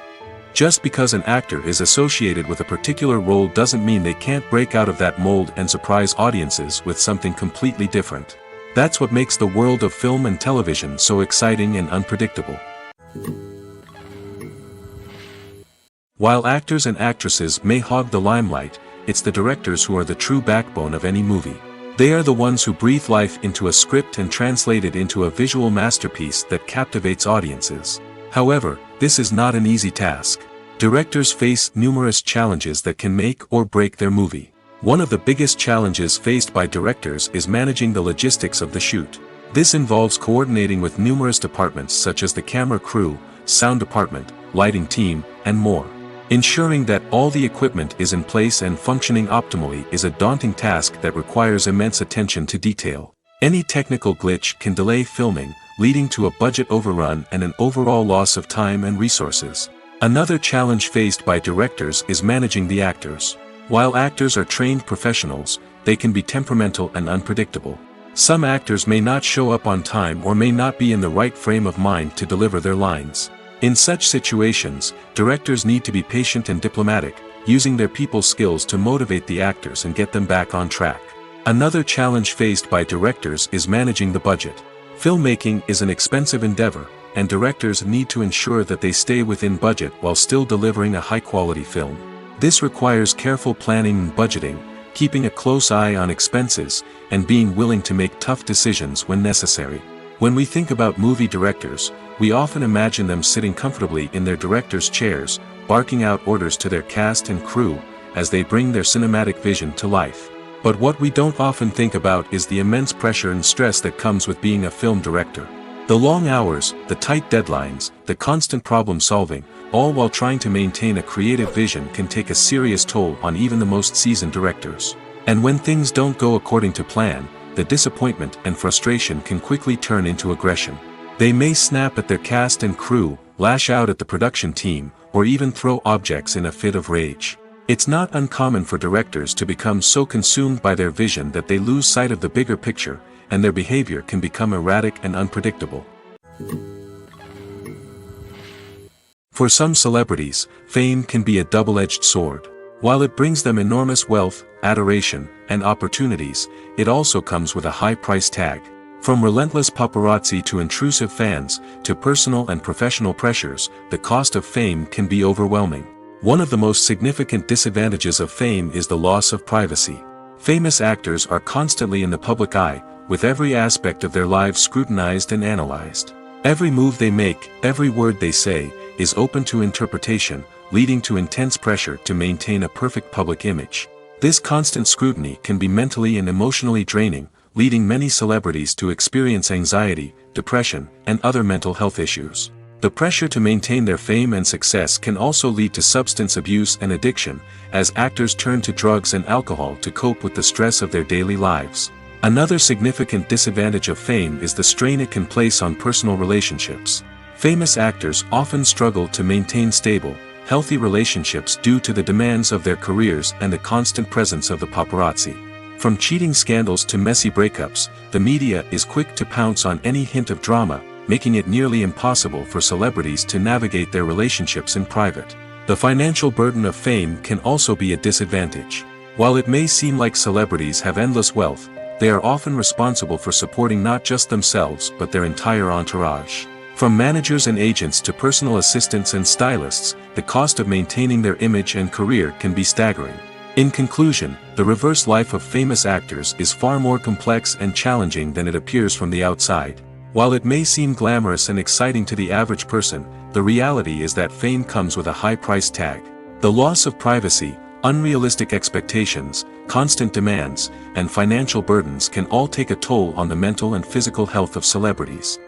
Just because an actor is associated with a particular role doesn't mean they can't break out of that mold and surprise audiences with something completely different. That's what makes the world of film and television so exciting and unpredictable. While actors and actresses may hog the limelight, it's the directors who are the true backbone of any movie. They are the ones who breathe life into a script and translate it into a visual masterpiece that captivates audiences. However, this is not an easy task. Directors face numerous challenges that can make or break their movie. One of the biggest challenges faced by directors is managing the logistics of the shoot. This involves coordinating with numerous departments such as the camera crew, sound department, lighting team, and more. Ensuring that all the equipment is in place and functioning optimally is a daunting task that requires immense attention to detail. Any technical glitch can delay filming, leading to a budget overrun and an overall loss of time and resources. Another challenge faced by directors is managing the actors. While actors are trained professionals, they can be temperamental and unpredictable. Some actors may not show up on time or may not be in the right frame of mind to deliver their lines. In such situations, directors need to be patient and diplomatic, using their people skills to motivate the actors and get them back on track. Another challenge faced by directors is managing the budget. Filmmaking is an expensive endeavor, and directors need to ensure that they stay within budget while still delivering a high-quality film. This requires careful planning and budgeting, keeping a close eye on expenses, and being willing to make tough decisions when necessary. When we think about movie directors, we often imagine them sitting comfortably in their director's chairs, barking out orders to their cast and crew, as they bring their cinematic vision to life. But what we don't often think about is the immense pressure and stress that comes with being a film director. The long hours, the tight deadlines, the constant problem-solving, all while trying to maintain a creative vision can take a serious toll on even the most seasoned directors. And when things don't go according to plan, the disappointment and frustration can quickly turn into aggression. They may snap at their cast and crew, lash out at the production team, or even throw objects in a fit of rage. It's not uncommon for directors to become so consumed by their vision that they lose sight of the bigger picture, and their behavior can become erratic and unpredictable. For some celebrities, fame can be a double-edged sword. While it brings them enormous wealth, adoration, and opportunities, it also comes with a high price tag. From relentless paparazzi to intrusive fans, to personal and professional pressures, the cost of fame can be overwhelming. One of the most significant disadvantages of fame is the loss of privacy. Famous actors are constantly in the public eye, with every aspect of their lives scrutinized and analyzed. Every move they make, every word they say, is open to interpretation, leading to intense pressure to maintain a perfect public image. This constant scrutiny can be mentally and emotionally draining, leading many celebrities to experience anxiety, depression, and other mental health issues. The pressure to maintain their fame and success can also lead to substance abuse and addiction, as actors turn to drugs and alcohol to cope with the stress of their daily lives. Another significant disadvantage of fame is the strain it can place on personal relationships. Famous actors often struggle to maintain stable, healthy relationships due to the demands of their careers and the constant presence of the paparazzi. From cheating scandals to messy breakups, the media is quick to pounce on any hint of drama, making it nearly impossible for celebrities to navigate their relationships in private. The financial burden of fame can also be a disadvantage. While it may seem like celebrities have endless wealth, they are often responsible for supporting not just themselves but their entire entourage. From managers and agents to personal assistants and stylists, the cost of maintaining their image and career can be staggering. In conclusion, the reverse life of famous actors is far more complex and challenging than it appears from the outside. While it may seem glamorous and exciting to the average person, the reality is that fame comes with a high price tag. The loss of privacy, unrealistic expectations, constant demands, and financial burdens can all take a toll on the mental and physical health of celebrities.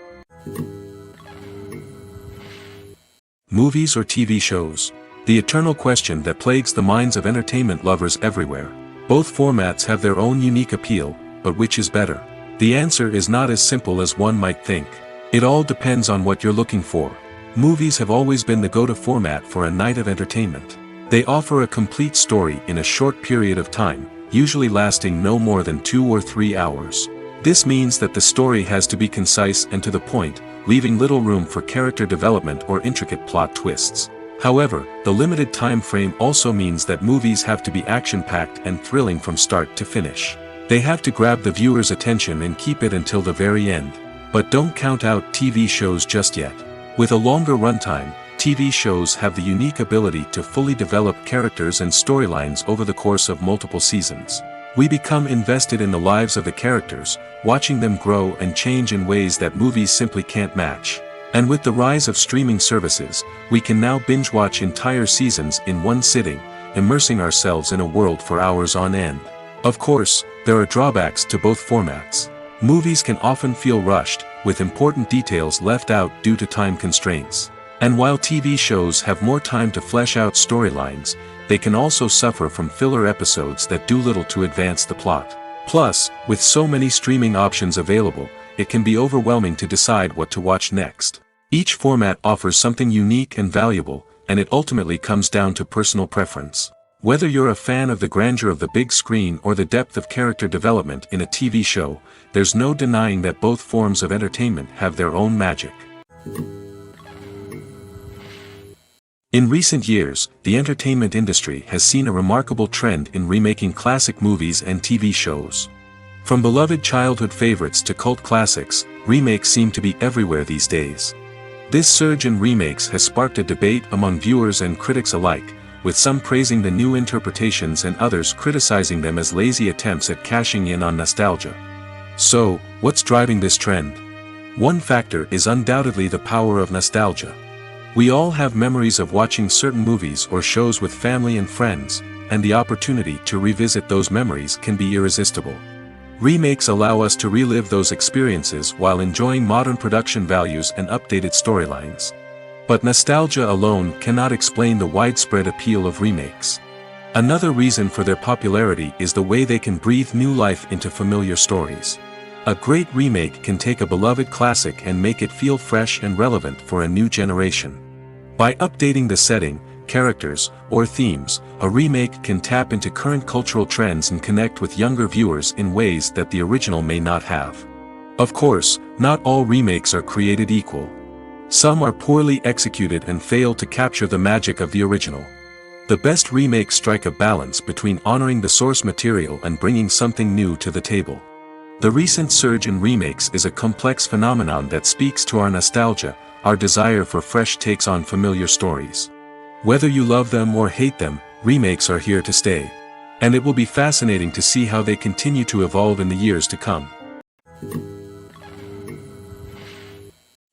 Movies or TV shows? The eternal question that plagues the minds of entertainment lovers everywhere. Both formats have their own unique appeal, but which is better? The answer is not as simple as one might think. It all depends on what you're looking for. Movies have always been the go-to format for a night of entertainment. They offer a complete story in a short period of time, usually lasting no more than 2 or 3 hours. This means that the story has to be concise and to the point, leaving little room for character development or intricate plot twists. However, the limited time frame also means that movies have to be action-packed and thrilling from start to finish. They have to grab the viewer's attention and keep it until the very end. But don't count out TV shows just yet. With a longer runtime, TV shows have the unique ability to fully develop characters and storylines over the course of multiple seasons. We become invested in the lives of the characters, watching them grow and change in ways that movies simply can't match. And with the rise of streaming services, we can now binge-watch entire seasons in one sitting, immersing ourselves in a world for hours on end. Of course, there are drawbacks to both formats. Movies can often feel rushed, with important details left out due to time constraints. And while TV shows have more time to flesh out storylines, they can also suffer from filler episodes that do little to advance the plot. Plus, with so many streaming options available, it can be overwhelming to decide what to watch next. Each format offers something unique and valuable, and it ultimately comes down to personal preference. Whether you're a fan of the grandeur of the big screen or the depth of character development in a TV show, there's no denying that both forms of entertainment have their own magic. In recent years, the entertainment industry has seen a remarkable trend in remaking classic movies and TV shows. From beloved childhood favorites to cult classics, remakes seem to be everywhere these days. This surge in remakes has sparked a debate among viewers and critics alike, with some praising the new interpretations and others criticizing them as lazy attempts at cashing in on nostalgia. So, what's driving this trend? One factor is undoubtedly the power of nostalgia. We all have memories of watching certain movies or shows with family and friends, and the opportunity to revisit those memories can be irresistible. Remakes allow us to relive those experiences while enjoying modern production values and updated storylines. But nostalgia alone cannot explain the widespread appeal of remakes. Another reason for their popularity is the way they can breathe new life into familiar stories. A great remake can take a beloved classic and make it feel fresh and relevant for a new generation. By updating the setting, characters, or themes, a remake can tap into current cultural trends and connect with younger viewers in ways that the original may not have. Of course, not all remakes are created equal. Some are poorly executed and fail to capture the magic of the original. The best remakes strike a balance between honoring the source material and bringing something new to the table. The recent surge in remakes is a complex phenomenon that speaks to our nostalgia, our desire for fresh takes on familiar stories. Whether you love them or hate them, remakes are here to stay. And it will be fascinating to see how they continue to evolve in the years to come.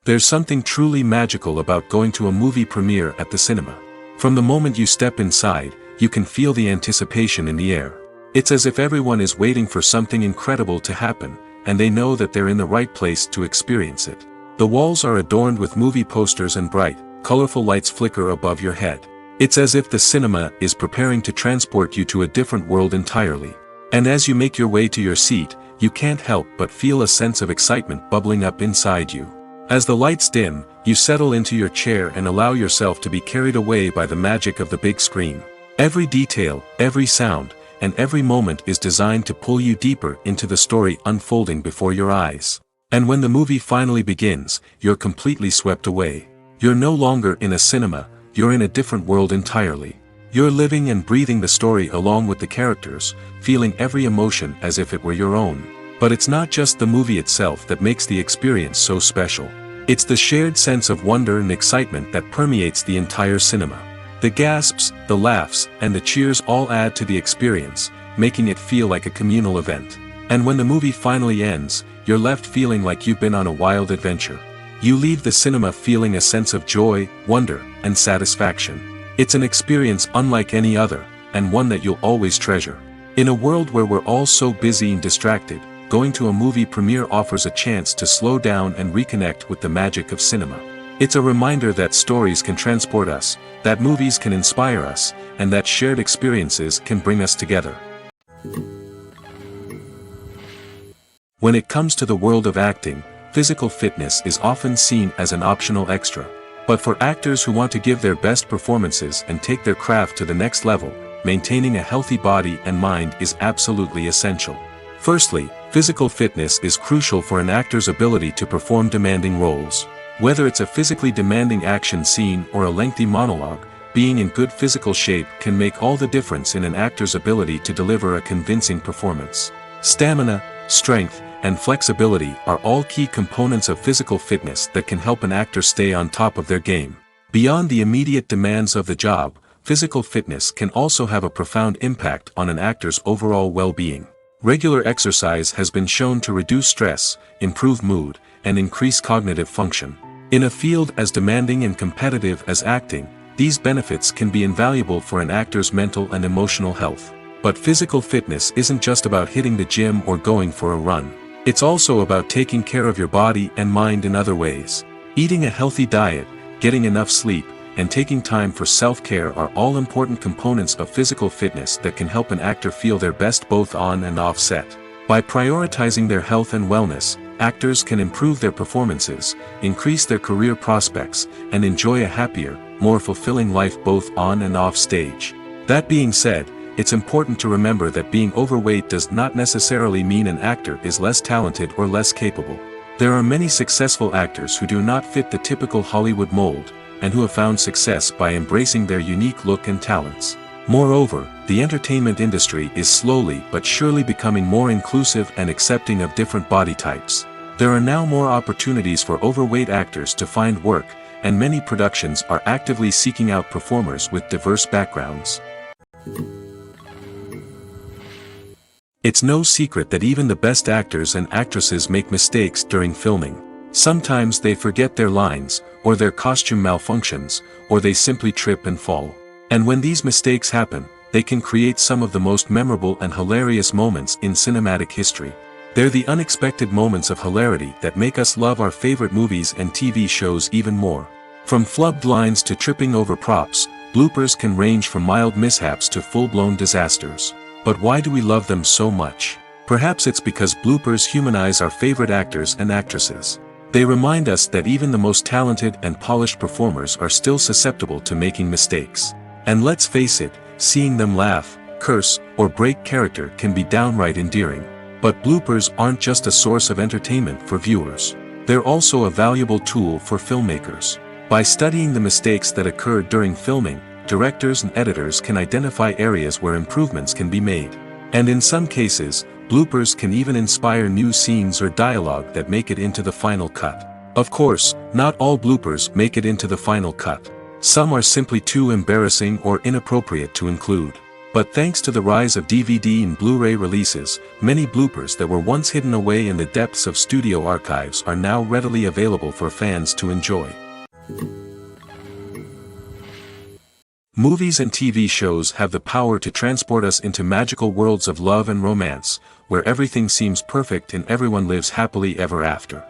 There's something truly magical about going to a movie premiere at the cinema. From the moment you step inside, you can feel the anticipation in the air. It's as if everyone is waiting for something incredible to happen, and they know that they're in the right place to experience it. The walls are adorned with movie posters and bright, colorful lights flicker above your head. It's as if the cinema is preparing to transport you to a different world entirely. And as you make your way to your seat, you can't help but feel a sense of excitement bubbling up inside you. As the lights dim, you settle into your chair and allow yourself to be carried away by the magic of the big screen. Every detail, every sound, and every moment is designed to pull you deeper into the story unfolding before your eyes. And when the movie finally begins, you're completely swept away. You're no longer in a cinema, you're in a different world entirely. You're living and breathing the story along with the characters, feeling every emotion as if it were your own. But it's not just the movie itself that makes the experience so special. It's the shared sense of wonder and excitement that permeates the entire cinema. The gasps, the laughs, and the cheers all add to the experience, making it feel like a communal event. And when the movie finally ends, you're left feeling like you've been on a wild adventure. You leave the cinema feeling a sense of joy, wonder, and satisfaction. It's an experience unlike any other, and one that you'll always treasure. In a world where we're all so busy and distracted, going to a movie premiere offers a chance to slow down and reconnect with the magic of cinema. It's a reminder that stories can transport us, that movies can inspire us, and that shared experiences can bring us together. When it comes to the world of acting, physical fitness is often seen as an optional extra. But for actors who want to give their best performances and take their craft to the next level, maintaining a healthy body and mind is absolutely essential. Firstly, physical fitness is crucial for an actor's ability to perform demanding roles. Whether it's a physically demanding action scene or a lengthy monologue, being in good physical shape can make all the difference in an actor's ability to deliver a convincing performance. Stamina, strength, and flexibility are all key components of physical fitness that can help an actor stay on top of their game. Beyond the immediate demands of the job, physical fitness can also have a profound impact on an actor's overall well-being. Regular exercise has been shown to reduce stress, improve mood, and increase cognitive function. In a field as demanding and competitive as acting, these benefits can be invaluable for an actor's mental and emotional health. But physical fitness isn't just about hitting the gym or going for a run. It's also about taking care of your body and mind in other ways. Eating a healthy diet, getting enough sleep, and taking time for self-care are all important components of physical fitness that can help an actor feel their best both on and off set. By prioritizing their health and wellness, actors can improve their performances, increase their career prospects, and enjoy a happier, more fulfilling life both on and off stage. That being said, it's important to remember that being overweight does not necessarily mean an actor is less talented or less capable. There are many successful actors who do not fit the typical Hollywood mold, and who have found success by embracing their unique look and talents. Moreover, the entertainment industry is slowly but surely becoming more inclusive and accepting of different body types. There are now more opportunities for overweight actors to find work, and many productions are actively seeking out performers with diverse backgrounds. It's no secret that even the best actors and actresses make mistakes during filming. Sometimes they forget their lines, or their costume malfunctions, or they simply trip and fall. And when these mistakes happen, they can create some of the most memorable and hilarious moments in cinematic history. They're the unexpected moments of hilarity that make us love our favorite movies and TV shows even more. From flubbed lines to tripping over props, bloopers can range from mild mishaps to full-blown disasters. But why do we love them so much? Perhaps it's because bloopers humanize our favorite actors and actresses. They remind us that even the most talented and polished performers are still susceptible to making mistakes. And let's face it, seeing them laugh, curse, or break character can be downright endearing. But bloopers aren't just a source of entertainment for viewers. They're also a valuable tool for filmmakers. By studying the mistakes that occurred during filming, directors and editors can identify areas where improvements can be made. And in some cases, bloopers can even inspire new scenes or dialogue that make it into the final cut. Of course, not all bloopers make it into the final cut. Some are simply too embarrassing or inappropriate to include. But thanks to the rise of DVD and Blu-ray releases, many bloopers that were once hidden away in the depths of studio archives are now readily available for fans to enjoy. Movies and TV shows have the power to transport us into magical worlds of love and romance, where everything seems perfect and everyone lives happily ever after.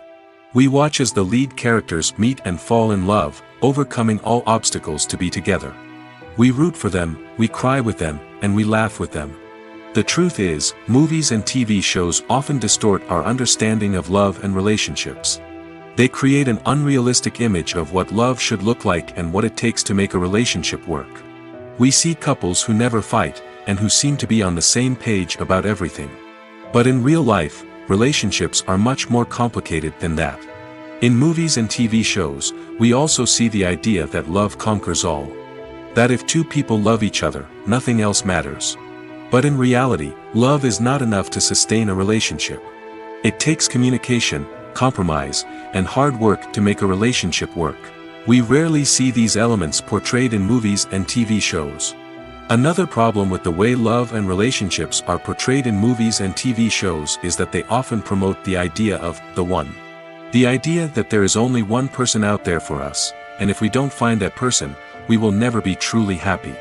We watch as the lead characters meet and fall in love, overcoming all obstacles to be together. We root for them, we cry with them, and we laugh with them. The truth is, movies and TV shows often distort our understanding of love and relationships. They create an unrealistic image of what love should look like and what it takes to make a relationship work. We see couples who never fight, and who seem to be on the same page about everything. But in real life, relationships are much more complicated than that. In movies and TV shows, we also see the idea that love conquers all. That if two people love each other, nothing else matters. But in reality, love is not enough to sustain a relationship. It takes communication, compromise, and hard work to make a relationship work. We rarely see these elements portrayed in movies and TV shows. Another problem with the way love and relationships are portrayed in movies and TV shows is that they often promote the idea of the one. The idea that there is only one person out there for us, and if we don't find that person, we will never be truly happy.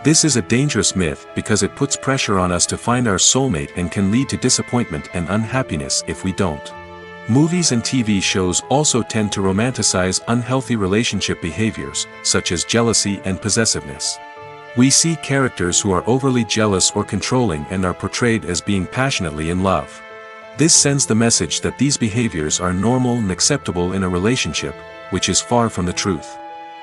This is a dangerous myth because it puts pressure on us to find our soulmate and can lead to disappointment and unhappiness if we don't. Movies and TV shows also tend to romanticize unhealthy relationship behaviors, such as jealousy and possessiveness. We see characters who are overly jealous or controlling and are portrayed as being passionately in love. This sends the message that these behaviors are normal and acceptable in a relationship, which is far from the truth.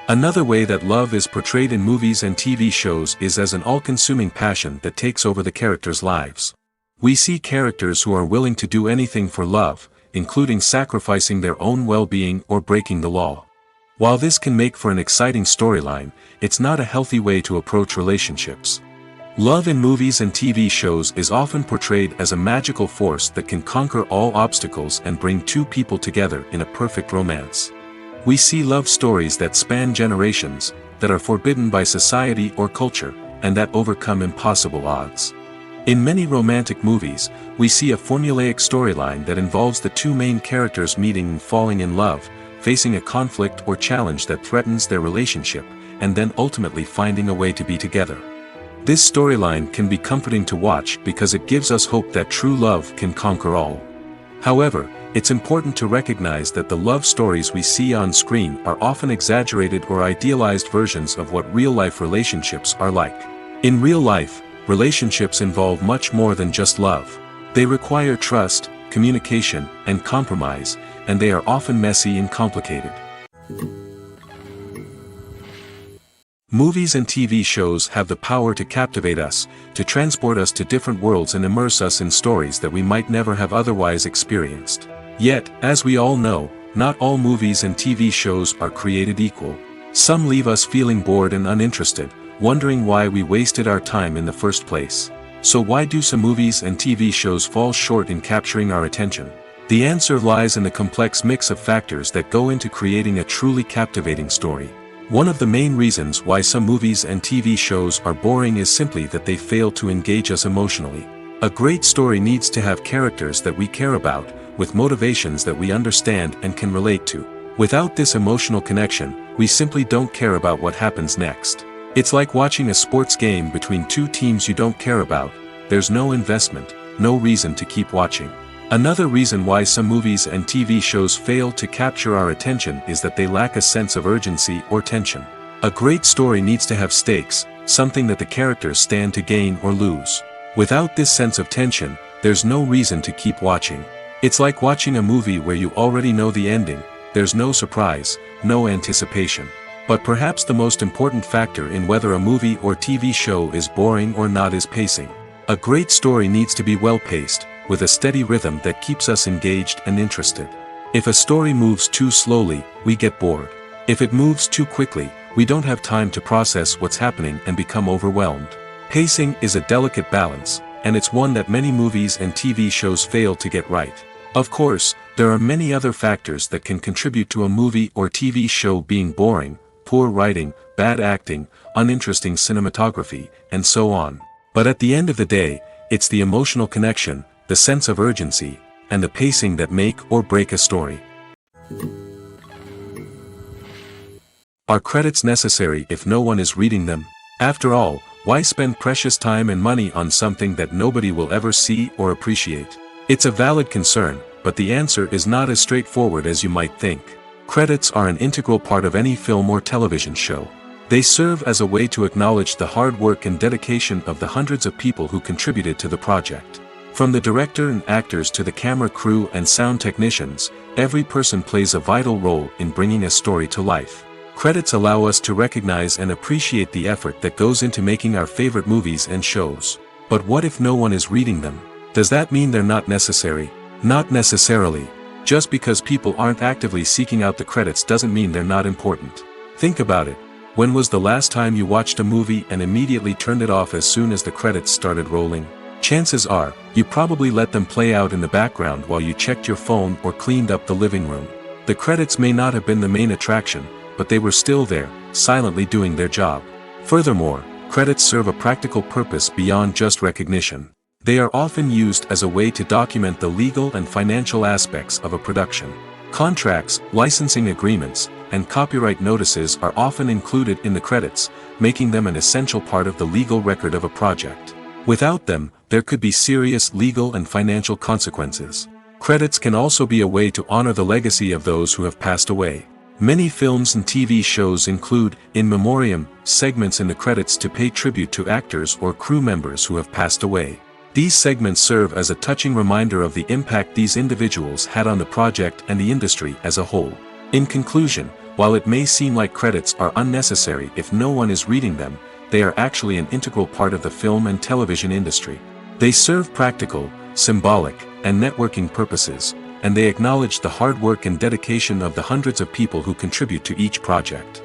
Another way that love is portrayed in movies and TV shows is as an all-consuming passion that takes over the characters' lives. We see characters who are willing to do anything for love, including sacrificing their own well-being or breaking the law. While this can make for an exciting storyline, it's not a healthy way to approach relationships. Love in movies and TV shows is often portrayed as a magical force that can conquer all obstacles and bring two people together in a perfect romance. We see love stories that span generations, that are forbidden by society or culture, and that overcome impossible odds. In many romantic movies, we see a formulaic storyline that involves the two main characters meeting and falling in love, facing a conflict or challenge that threatens their relationship, and then ultimately finding a way to be together. This storyline can be comforting to watch because it gives us hope that true love can conquer all. However, it's important to recognize that the love stories we see on screen are often exaggerated or idealized versions of what real-life relationships are like. In real life, relationships involve much more than just love. They require trust, communication, and compromise, and they are often messy and complicated. Movies and TV shows have the power to captivate us, to transport us to different worlds and immerse us in stories that we might never have otherwise experienced. Yet, as we all know, not all movies and TV shows are created equal. Some leave us feeling bored and uninterested, wondering why we wasted our time in the first place. So why do some movies and TV shows fall short in capturing our attention? The answer lies in the complex mix of factors that go into creating a truly captivating story. One of the main reasons why some movies and TV shows are boring is simply that they fail to engage us emotionally. A great story needs to have characters that we care about, with motivations that we understand and can relate to. Without this emotional connection, we simply don't care about what happens next. It's like watching a sports game between two teams you don't care about. There's no investment, no reason to keep watching. Another reason why some movies and TV shows fail to capture our attention is that they lack a sense of urgency or tension. A great story needs to have stakes, something that the characters stand to gain or lose. Without this sense of tension, there's no reason to keep watching. It's like watching a movie where you already know the ending. There's no surprise, no anticipation. But perhaps the most important factor in whether a movie or TV show is boring or not is pacing. A great story needs to be well-paced, with a steady rhythm that keeps us engaged and interested. If a story moves too slowly, we get bored. If it moves too quickly, we don't have time to process what's happening and become overwhelmed. Pacing is a delicate balance, and it's one that many movies and TV shows fail to get right. Of course, there are many other factors that can contribute to a movie or TV show being boring: poor writing, bad acting, uninteresting cinematography, and so on. But at the end of the day, it's the emotional connection, the sense of urgency, and the pacing that make or break a story. Are credits necessary if no one is reading them? After all, why spend precious time and money on something that nobody will ever see or appreciate? It's a valid concern, but the answer is not as straightforward as you might think. Credits are an integral part of any film or television show. They serve as a way to acknowledge the hard work and dedication of the hundreds of people who contributed to the project. From the director and actors to the camera crew and sound technicians, every person plays a vital role in bringing a story to life. Credits allow us to recognize and appreciate the effort that goes into making our favorite movies and shows. But what if no one is reading them? Does that mean they're not necessary? Not necessarily. Just because people aren't actively seeking out the credits doesn't mean they're not important. Think about it. When was the last time you watched a movie and immediately turned it off as soon as the credits started rolling? Chances are, you probably let them play out in the background while you checked your phone or cleaned up the living room. The credits may not have been the main attraction, but they were still there, silently doing their job. Furthermore, credits serve a practical purpose beyond just recognition. They are often used as a way to document the legal and financial aspects of a production. Contracts, licensing agreements, and copyright notices are often included in the credits, making them an essential part of the legal record of a project. Without them, there could be serious legal and financial consequences. Credits can also be a way to honor the legacy of those who have passed away. Many films and TV shows include in memoriam segments in the credits to pay tribute to actors or crew members who have passed away. These segments serve as a touching reminder of the impact these individuals had on the project and the industry as a whole. In conclusion, while it may seem like credits are unnecessary if no one is reading them, they are actually an integral part of the film and television industry. They serve practical, symbolic, and networking purposes, and they acknowledge the hard work and dedication of the hundreds of people who contribute to each project.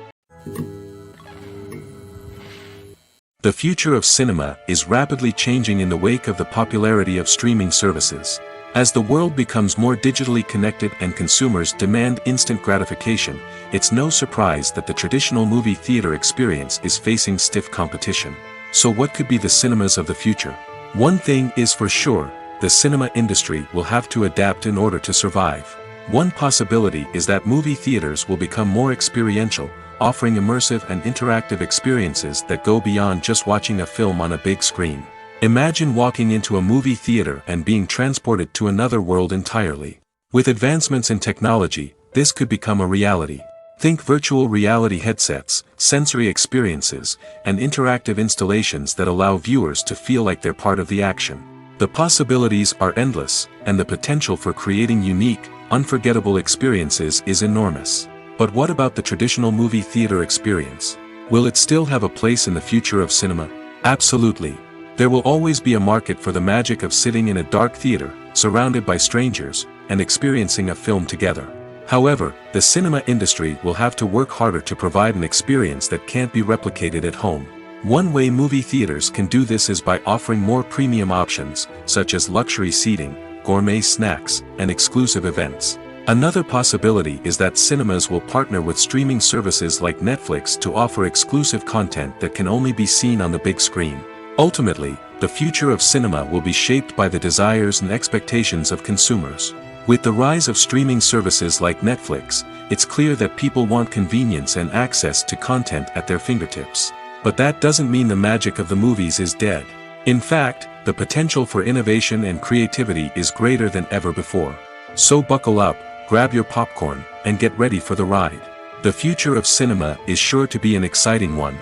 The future of cinema is rapidly changing in the wake of the popularity of streaming services. As the world becomes more digitally connected and consumers demand instant gratification, it's no surprise that the traditional movie theater experience is facing stiff competition. So what could be the cinemas of the future? One thing is for sure, the cinema industry will have to adapt in order to survive. One possibility is that movie theaters will become more experiential, offering immersive and interactive experiences that go beyond just watching a film on a big screen. Imagine walking into a movie theater and being transported to another world entirely. With advancements in technology, this could become a reality. Think virtual reality headsets, sensory experiences, and interactive installations that allow viewers to feel like they're part of the action. The possibilities are endless, and the potential for creating unique, unforgettable experiences is enormous. But what about the traditional movie theater experience? Will it still have a place in the future of cinema? Absolutely. There will always be a market for the magic of sitting in a dark theater, surrounded by strangers, and experiencing a film together. However, the cinema industry will have to work harder to provide an experience that can't be replicated at home. One way movie theaters can do this is by offering more premium options, such as luxury seating, gourmet snacks, and exclusive events. Another possibility is that cinemas will partner with streaming services like Netflix to offer exclusive content that can only be seen on the big screen. Ultimately, the future of cinema will be shaped by the desires and expectations of consumers. With the rise of streaming services like Netflix, it's clear that people want convenience and access to content at their fingertips. But that doesn't mean the magic of the movies is dead. In fact, the potential for innovation and creativity is greater than ever before. So buckle up, grab your popcorn, and get ready for the ride. The future of cinema is sure to be an exciting one.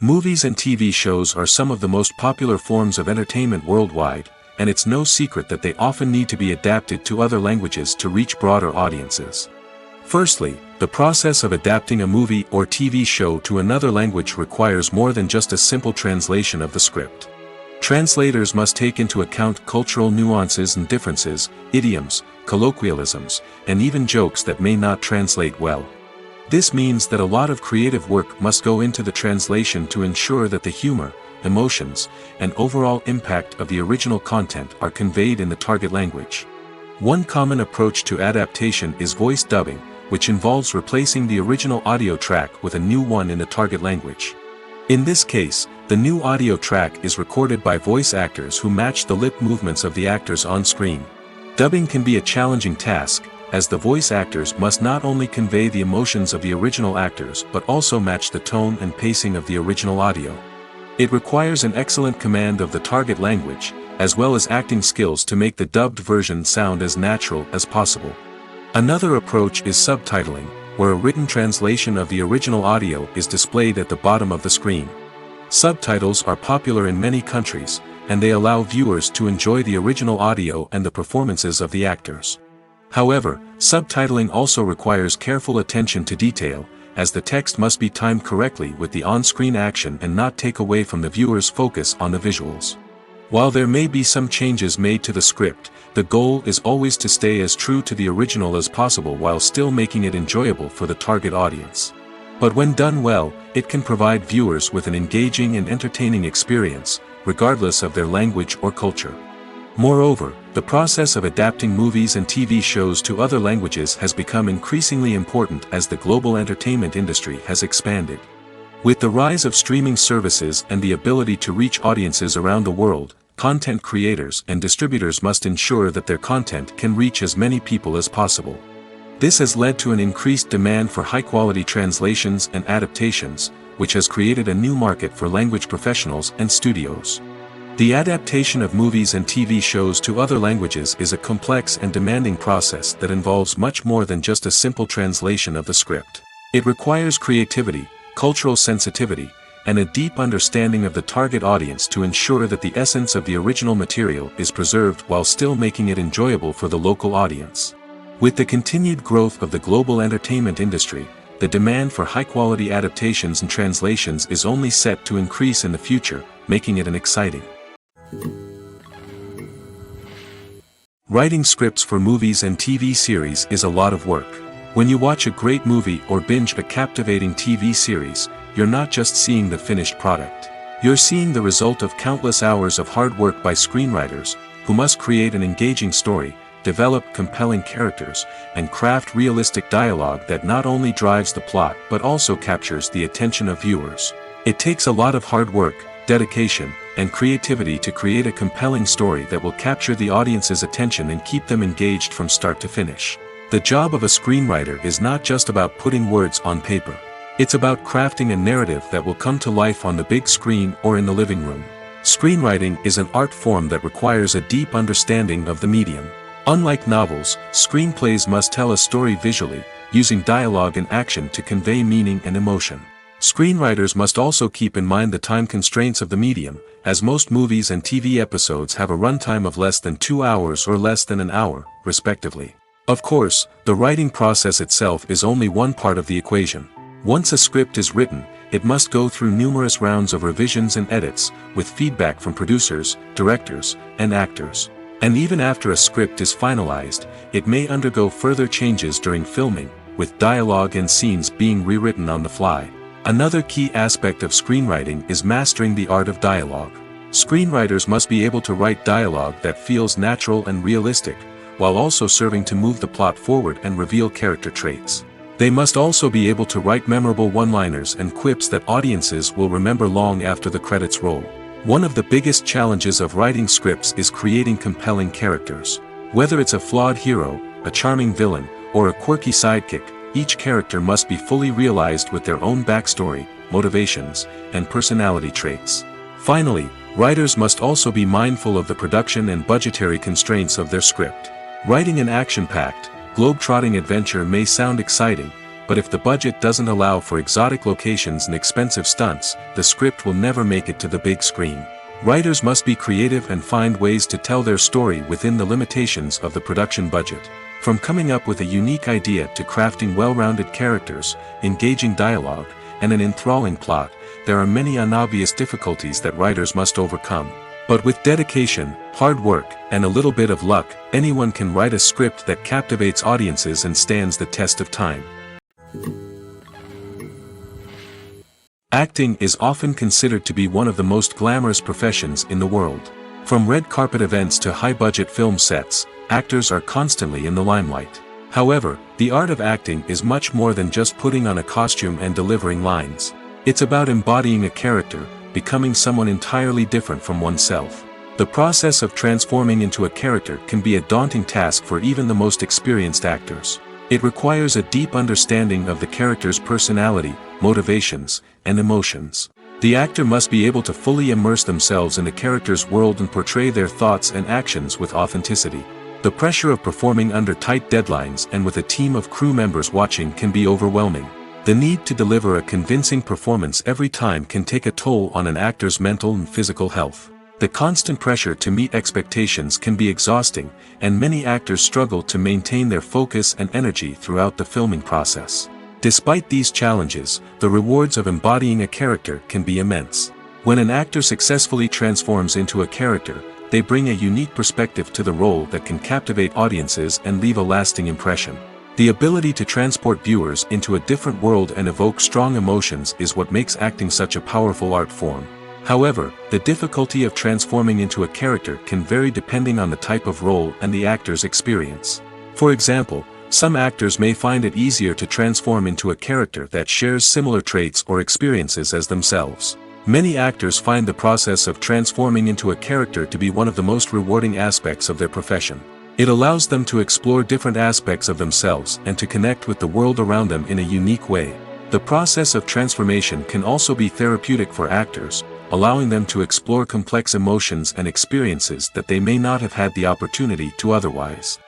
Movies and TV shows are some of the most popular forms of entertainment worldwide, and it's no secret that they often need to be adapted to other languages to reach broader audiences. Firstly, the process of adapting a movie or TV show to another language requires more than just a simple translation of the script. Translators must take into account cultural nuances and differences, idioms, colloquialisms, and even jokes that may not translate well. This means that a lot of creative work must go into the translation to ensure that the humor, emotions, and overall impact of the original content are conveyed in the target language. One common approach to adaptation is voice dubbing, which involves replacing the original audio track with a new one in the target language. In this case, the new audio track is recorded by voice actors who match the lip movements of the actors on screen. Dubbing can be a challenging task, as the voice actors must not only convey the emotions of the original actors but also match the tone and pacing of the original audio. It requires an excellent command of the target language, as well as acting skills to make the dubbed version sound as natural as possible. Another approach is subtitling, where a written translation of the original audio is displayed at the bottom of the screen. Subtitles are popular in many countries, and they allow viewers to enjoy the original audio and the performances of the actors. However, subtitling also requires careful attention to detail, as the text must be timed correctly with the on-screen action and not take away from the viewer's focus on the visuals. While there may be some changes made to the script, the goal is always to stay as true to the original as possible while still making it enjoyable for the target audience. But when done well, it can provide viewers with an engaging and entertaining experience, regardless of their language or culture. Moreover, the process of adapting movies and TV shows to other languages has become increasingly important as the global entertainment industry has expanded. With the rise of streaming services and the ability to reach audiences around the world, content creators and distributors must ensure that their content can reach as many people as possible. This has led to an increased demand for high-quality translations and adaptations, which has created a new market for language professionals and studios. The adaptation of movies and TV shows to other languages is a complex and demanding process that involves much more than just a simple translation of the script. It requires creativity, cultural sensitivity, and a deep understanding of the target audience to ensure that the essence of the original material is preserved while still making it enjoyable for the local audience. With the continued growth of the global entertainment industry, the demand for high-quality adaptations and translations is only set to increase in the future, making it an exciting. Writing scripts for movies and TV series is a lot of work. When you watch a great movie or binge a captivating TV series, you're not just seeing the finished product. You're seeing the result of countless hours of hard work by screenwriters, who must create an engaging story, develop compelling characters, and craft realistic dialogue that not only drives the plot but also captures the attention of viewers. It takes a lot of hard work, dedication, and creativity to create a compelling story that will capture the audience's attention and keep them engaged from start to finish. The job of a screenwriter is not just about putting words on paper. It's about crafting a narrative that will come to life on the big screen or in the living room. Screenwriting is an art form that requires a deep understanding of the medium. Unlike novels, screenplays must tell a story visually, using dialogue and action to convey meaning and emotion. Screenwriters must also keep in mind the time constraints of the medium, as most movies and TV episodes have a runtime of less than 2 hours or less than an hour, respectively. Of course, the writing process itself is only one part of the equation. Once a script is written, it must go through numerous rounds of revisions and edits, with feedback from producers, directors, and actors. And even after a script is finalized, it may undergo further changes during filming, with dialogue and scenes being rewritten on the fly. Another key aspect of screenwriting is mastering the art of dialogue. Screenwriters must be able to write dialogue that feels natural and realistic, while also serving to move the plot forward and reveal character traits. They must also be able to write memorable one-liners and quips that audiences will remember long after the credits roll. One of the biggest challenges of writing scripts is creating compelling characters. Whether it's a flawed hero, a charming villain, or a quirky sidekick, each character must be fully realized with their own backstory, motivations, and personality traits. Finally, writers must also be mindful of the production and budgetary constraints of their script. Writing an action-packed, globe-trotting adventure may sound exciting, but if the budget doesn't allow for exotic locations and expensive stunts, the script will never make it to the big screen. Writers must be creative and find ways to tell their story within the limitations of the production budget. From coming up with a unique idea to crafting well-rounded characters, engaging dialogue, and an enthralling plot, there are many unobvious difficulties that writers must overcome. But with dedication, hard work, and a little bit of luck, anyone can write a script that captivates audiences and stands the test of time. Acting is often considered to be one of the most glamorous professions in the world. From red carpet events to high-budget film sets, actors are constantly in the limelight. However, the art of acting is much more than just putting on a costume and delivering lines. It's about embodying a character, becoming someone entirely different from oneself. The process of transforming into a character can be a daunting task for even the most experienced actors. It requires a deep understanding of the character's personality, motivations, and emotions. The actor must be able to fully immerse themselves in the character's world and portray their thoughts and actions with authenticity. The pressure of performing under tight deadlines and with a team of crew members watching can be overwhelming. The need to deliver a convincing performance every time can take a toll on an actor's mental and physical health. The constant pressure to meet expectations can be exhausting, and many actors struggle to maintain their focus and energy throughout the filming process. Despite these challenges, the rewards of embodying a character can be immense. When an actor successfully transforms into a character, they bring a unique perspective to the role that can captivate audiences and leave a lasting impression. The ability to transport viewers into a different world and evoke strong emotions is what makes acting such a powerful art form. However, the difficulty of transforming into a character can vary depending on the type of role and the actor's experience. For example, some actors may find it easier to transform into a character that shares similar traits or experiences as themselves. Many actors find the process of transforming into a character to be one of the most rewarding aspects of their profession. It allows them to explore different aspects of themselves and to connect with the world around them in a unique way. The process of transformation can also be therapeutic for actors, allowing them to explore complex emotions and experiences that they may not have had the opportunity to otherwise.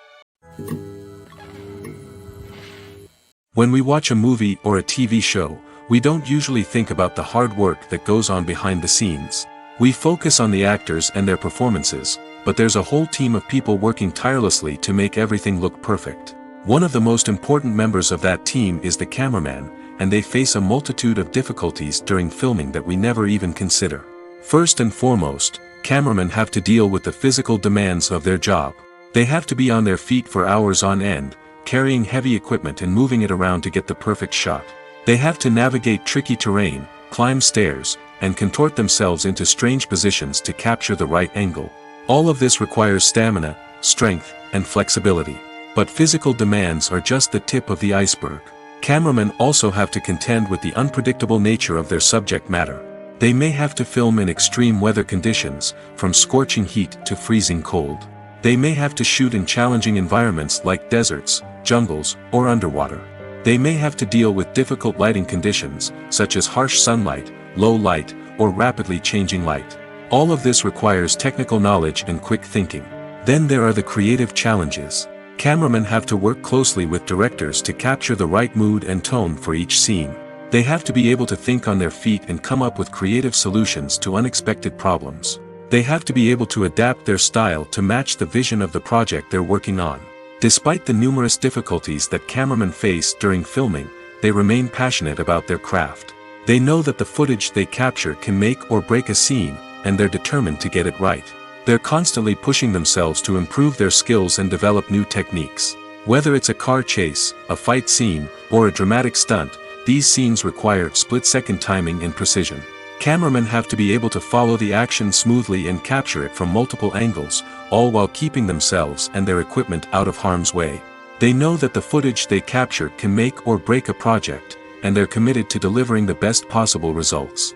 When we watch a movie or a TV show, we don't usually think about the hard work that goes on behind the scenes. We focus on the actors and their performances, but there's a whole team of people working tirelessly to make everything look perfect. One of the most important members of that team is the cameraman, and they face a multitude of difficulties during filming that we never even consider. First and foremost, cameramen have to deal with the physical demands of their job. They have to be on their feet for hours on end, carrying heavy equipment and moving it around to get the perfect shot. They have to navigate tricky terrain, climb stairs, and contort themselves into strange positions to capture the right angle. All of this requires stamina, strength, and flexibility. But physical demands are just the tip of the iceberg. Cameramen also have to contend with the unpredictable nature of their subject matter. They may have to film in extreme weather conditions, from scorching heat to freezing cold. They may have to shoot in challenging environments like deserts, jungles, or underwater. They may have to deal with difficult lighting conditions, such as harsh sunlight, low light, or rapidly changing light. All of this requires technical knowledge and quick thinking. Then there are the creative challenges. Cameramen have to work closely with directors to capture the right mood and tone for each scene. They have to be able to think on their feet and come up with creative solutions to unexpected problems. They have to be able to adapt their style to match the vision of the project they're working on. Despite the numerous difficulties that cameramen face during filming, they remain passionate about their craft. They know that the footage they capture can make or break a scene, and they're determined to get it right. They're constantly pushing themselves to improve their skills and develop new techniques. Whether it's a car chase, a fight scene, or a dramatic stunt, these scenes require split-second timing and precision. Cameramen have to be able to follow the action smoothly and capture it from multiple angles, all while keeping themselves and their equipment out of harm's way. They know that the footage they capture can make or break a project, and they're committed to delivering the best possible results.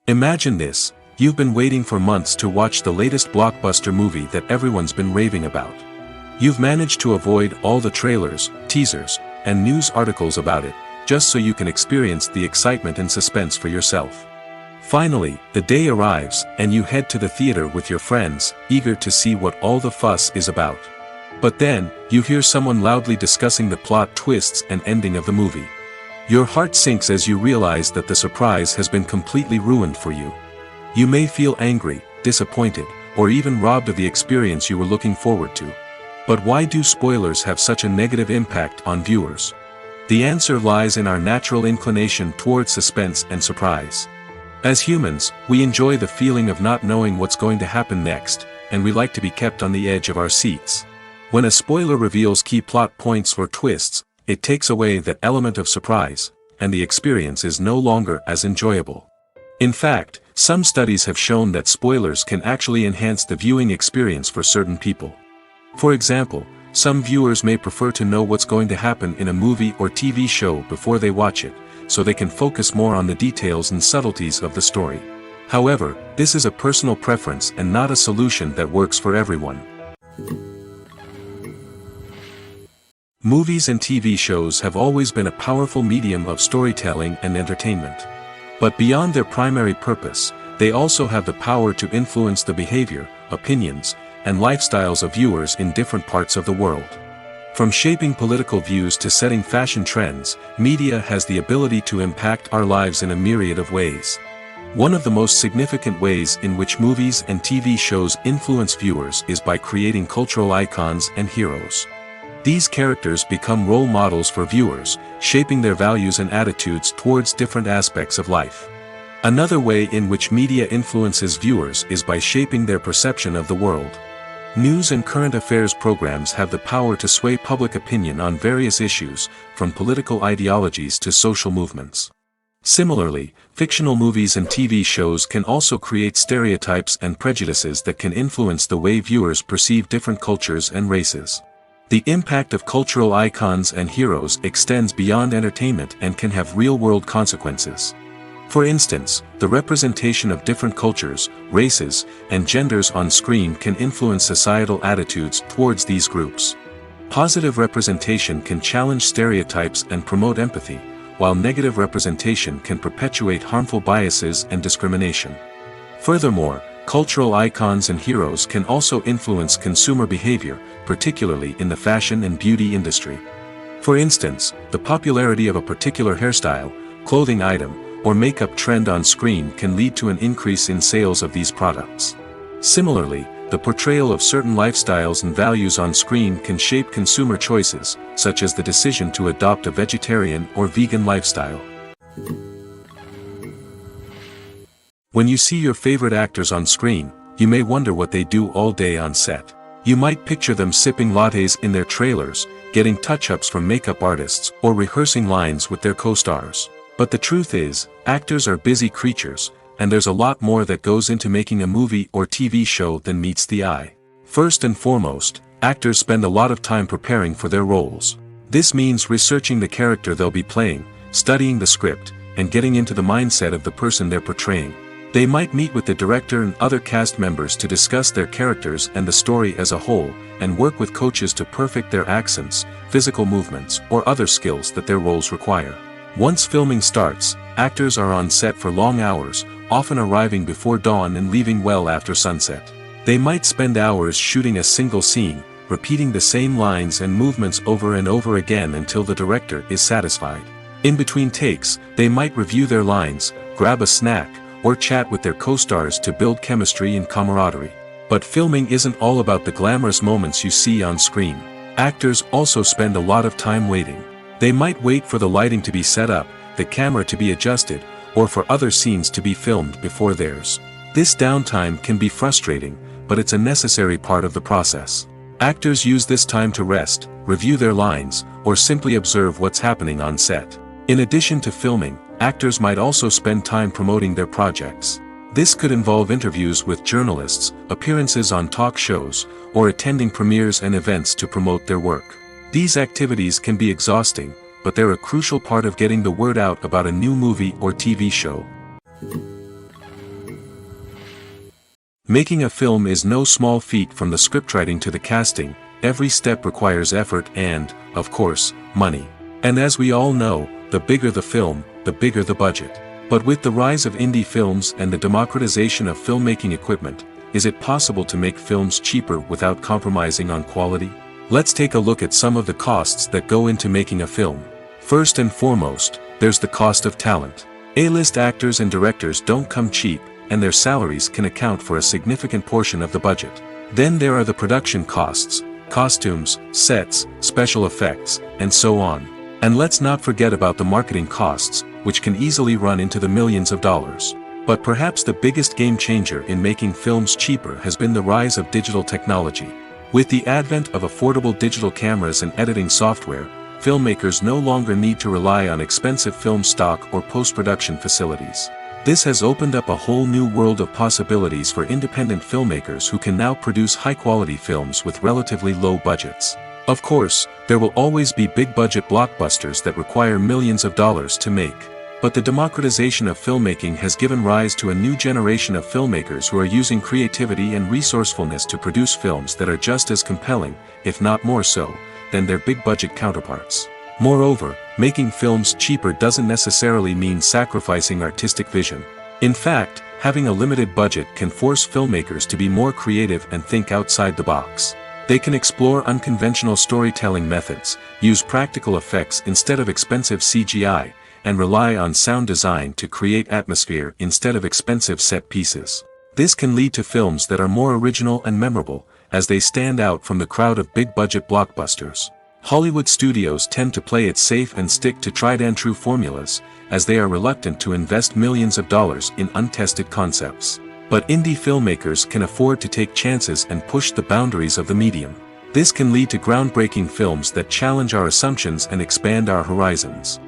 Imagine this: you've been waiting for months to watch the latest blockbuster movie that everyone's been raving about. You've managed to avoid all the trailers, teasers, and news articles about it, just so you can experience the excitement and suspense for yourself. Finally, the day arrives, and you head to the theater with your friends, eager to see what all the fuss is about. But then, you hear someone loudly discussing the plot twists and ending of the movie. Your heart sinks as you realize that the surprise has been completely ruined for you. You may feel angry, disappointed, or even robbed of the experience you were looking forward to. But why do spoilers have such a negative impact on viewers? The answer lies in our natural inclination toward suspense and surprise. As humans, we enjoy the feeling of not knowing what's going to happen next, and we like to be kept on the edge of our seats. When a spoiler reveals key plot points or twists, it takes away that element of surprise, and the experience is no longer as enjoyable. In fact, some studies have shown that spoilers can actually enhance the viewing experience for certain people. For example, some viewers may prefer to know what's going to happen in a movie or TV show before they watch it, so they can focus more on the details and subtleties of the story. However, this is a personal preference and not a solution that works for everyone. Movies and TV shows have always been a powerful medium of storytelling and entertainment. But beyond their primary purpose, they also have the power to influence the behavior, opinions, and lifestyles of viewers in different parts of the world. From shaping political views to setting fashion trends, media has the ability to impact our lives in a myriad of ways. One of the most significant ways in which movies and TV shows influence viewers is by creating cultural icons and heroes. These characters become role models for viewers, shaping their values and attitudes towards different aspects of life. Another way in which media influences viewers is by shaping their perception of the world. News and current affairs programs have the power to sway public opinion on various issues, from political ideologies to social movements. Similarly, fictional movies and TV shows can also create stereotypes and prejudices that can influence the way viewers perceive different cultures and races. The impact of cultural icons and heroes extends beyond entertainment and can have real-world consequences. For instance, the representation of different cultures, races, and genders on screen can influence societal attitudes towards these groups. Positive representation can challenge stereotypes and promote empathy, while negative representation can perpetuate harmful biases and discrimination. Furthermore, cultural icons and heroes can also influence consumer behavior, particularly in the fashion and beauty industry. For instance, the popularity of a particular hairstyle, clothing item, or makeup trend on screen can lead to an increase in sales of these products. Similarly, the portrayal of certain lifestyles and values on screen can shape consumer choices, such as the decision to adopt a vegetarian or vegan lifestyle. When you see your favorite actors on screen, you may wonder what they do all day on set. You might picture them sipping lattes in their trailers, getting touch-ups from makeup artists, or rehearsing lines with their co-stars. But the truth is, actors are busy creatures, and there's a lot more that goes into making a movie or TV show than meets the eye. First and foremost, actors spend a lot of time preparing for their roles. This means researching the character they'll be playing, studying the script, and getting into the mindset of the person they're portraying. They might meet with the director and other cast members to discuss their characters and the story as a whole, and work with coaches to perfect their accents, physical movements, or other skills that their roles require. Once filming starts, actors are on set for long hours, often arriving before dawn and leaving well after sunset. They might spend hours shooting a single scene, repeating the same lines and movements over and over again until the director is satisfied. In between takes, they might review their lines, grab a snack, or chat with their co-stars to build chemistry and camaraderie. But filming isn't all about the glamorous moments you see on screen. Actors also spend a lot of time waiting. They might wait for the lighting to be set up, the camera to be adjusted, or for other scenes to be filmed before theirs. This downtime can be frustrating, but it's a necessary part of the process. Actors use this time to rest, review their lines, or simply observe what's happening on set. In addition to filming, actors might also spend time promoting their projects. This could involve interviews with journalists, appearances on talk shows, or attending premieres and events to promote their work. These activities can be exhausting, but they're a crucial part of getting the word out about a new movie or TV show. Making a film is no small feat. From the scriptwriting to the casting, every step requires effort and, of course, money. And as we all know, the bigger the film, the bigger the budget. But with the rise of indie films and the democratization of filmmaking equipment, is it possible to make films cheaper without compromising on quality? Let's take a look at some of the costs that go into making a film. First and foremost, there's the cost of talent. A-list actors and directors don't come cheap, and their salaries can account for a significant portion of the budget. Then there are the production costs, costumes, sets, special effects, and so on. And let's not forget about the marketing costs, which can easily run into the millions of dollars. But perhaps the biggest game changer in making films cheaper has been the rise of digital technology. With the advent of affordable digital cameras and editing software, filmmakers no longer need to rely on expensive film stock or post-production facilities. This has opened up a whole new world of possibilities for independent filmmakers who can now produce high-quality films with relatively low budgets. Of course, there will always be big-budget blockbusters that require millions of dollars to make. But the democratization of filmmaking has given rise to a new generation of filmmakers who are using creativity and resourcefulness to produce films that are just as compelling, if not more so, than their big-budget counterparts. Moreover, making films cheaper doesn't necessarily mean sacrificing artistic vision. In fact, having a limited budget can force filmmakers to be more creative and think outside the box. They can explore unconventional storytelling methods, use practical effects instead of expensive CGI, and rely on sound design to create atmosphere instead of expensive set pieces. This can lead to films that are more original and memorable, as they stand out from the crowd of big-budget blockbusters. Hollywood studios tend to play it safe and stick to tried-and-true formulas, as they are reluctant to invest millions of dollars in untested concepts. But indie filmmakers can afford to take chances and push the boundaries of the medium. This can lead to groundbreaking films that challenge our assumptions and expand our horizons.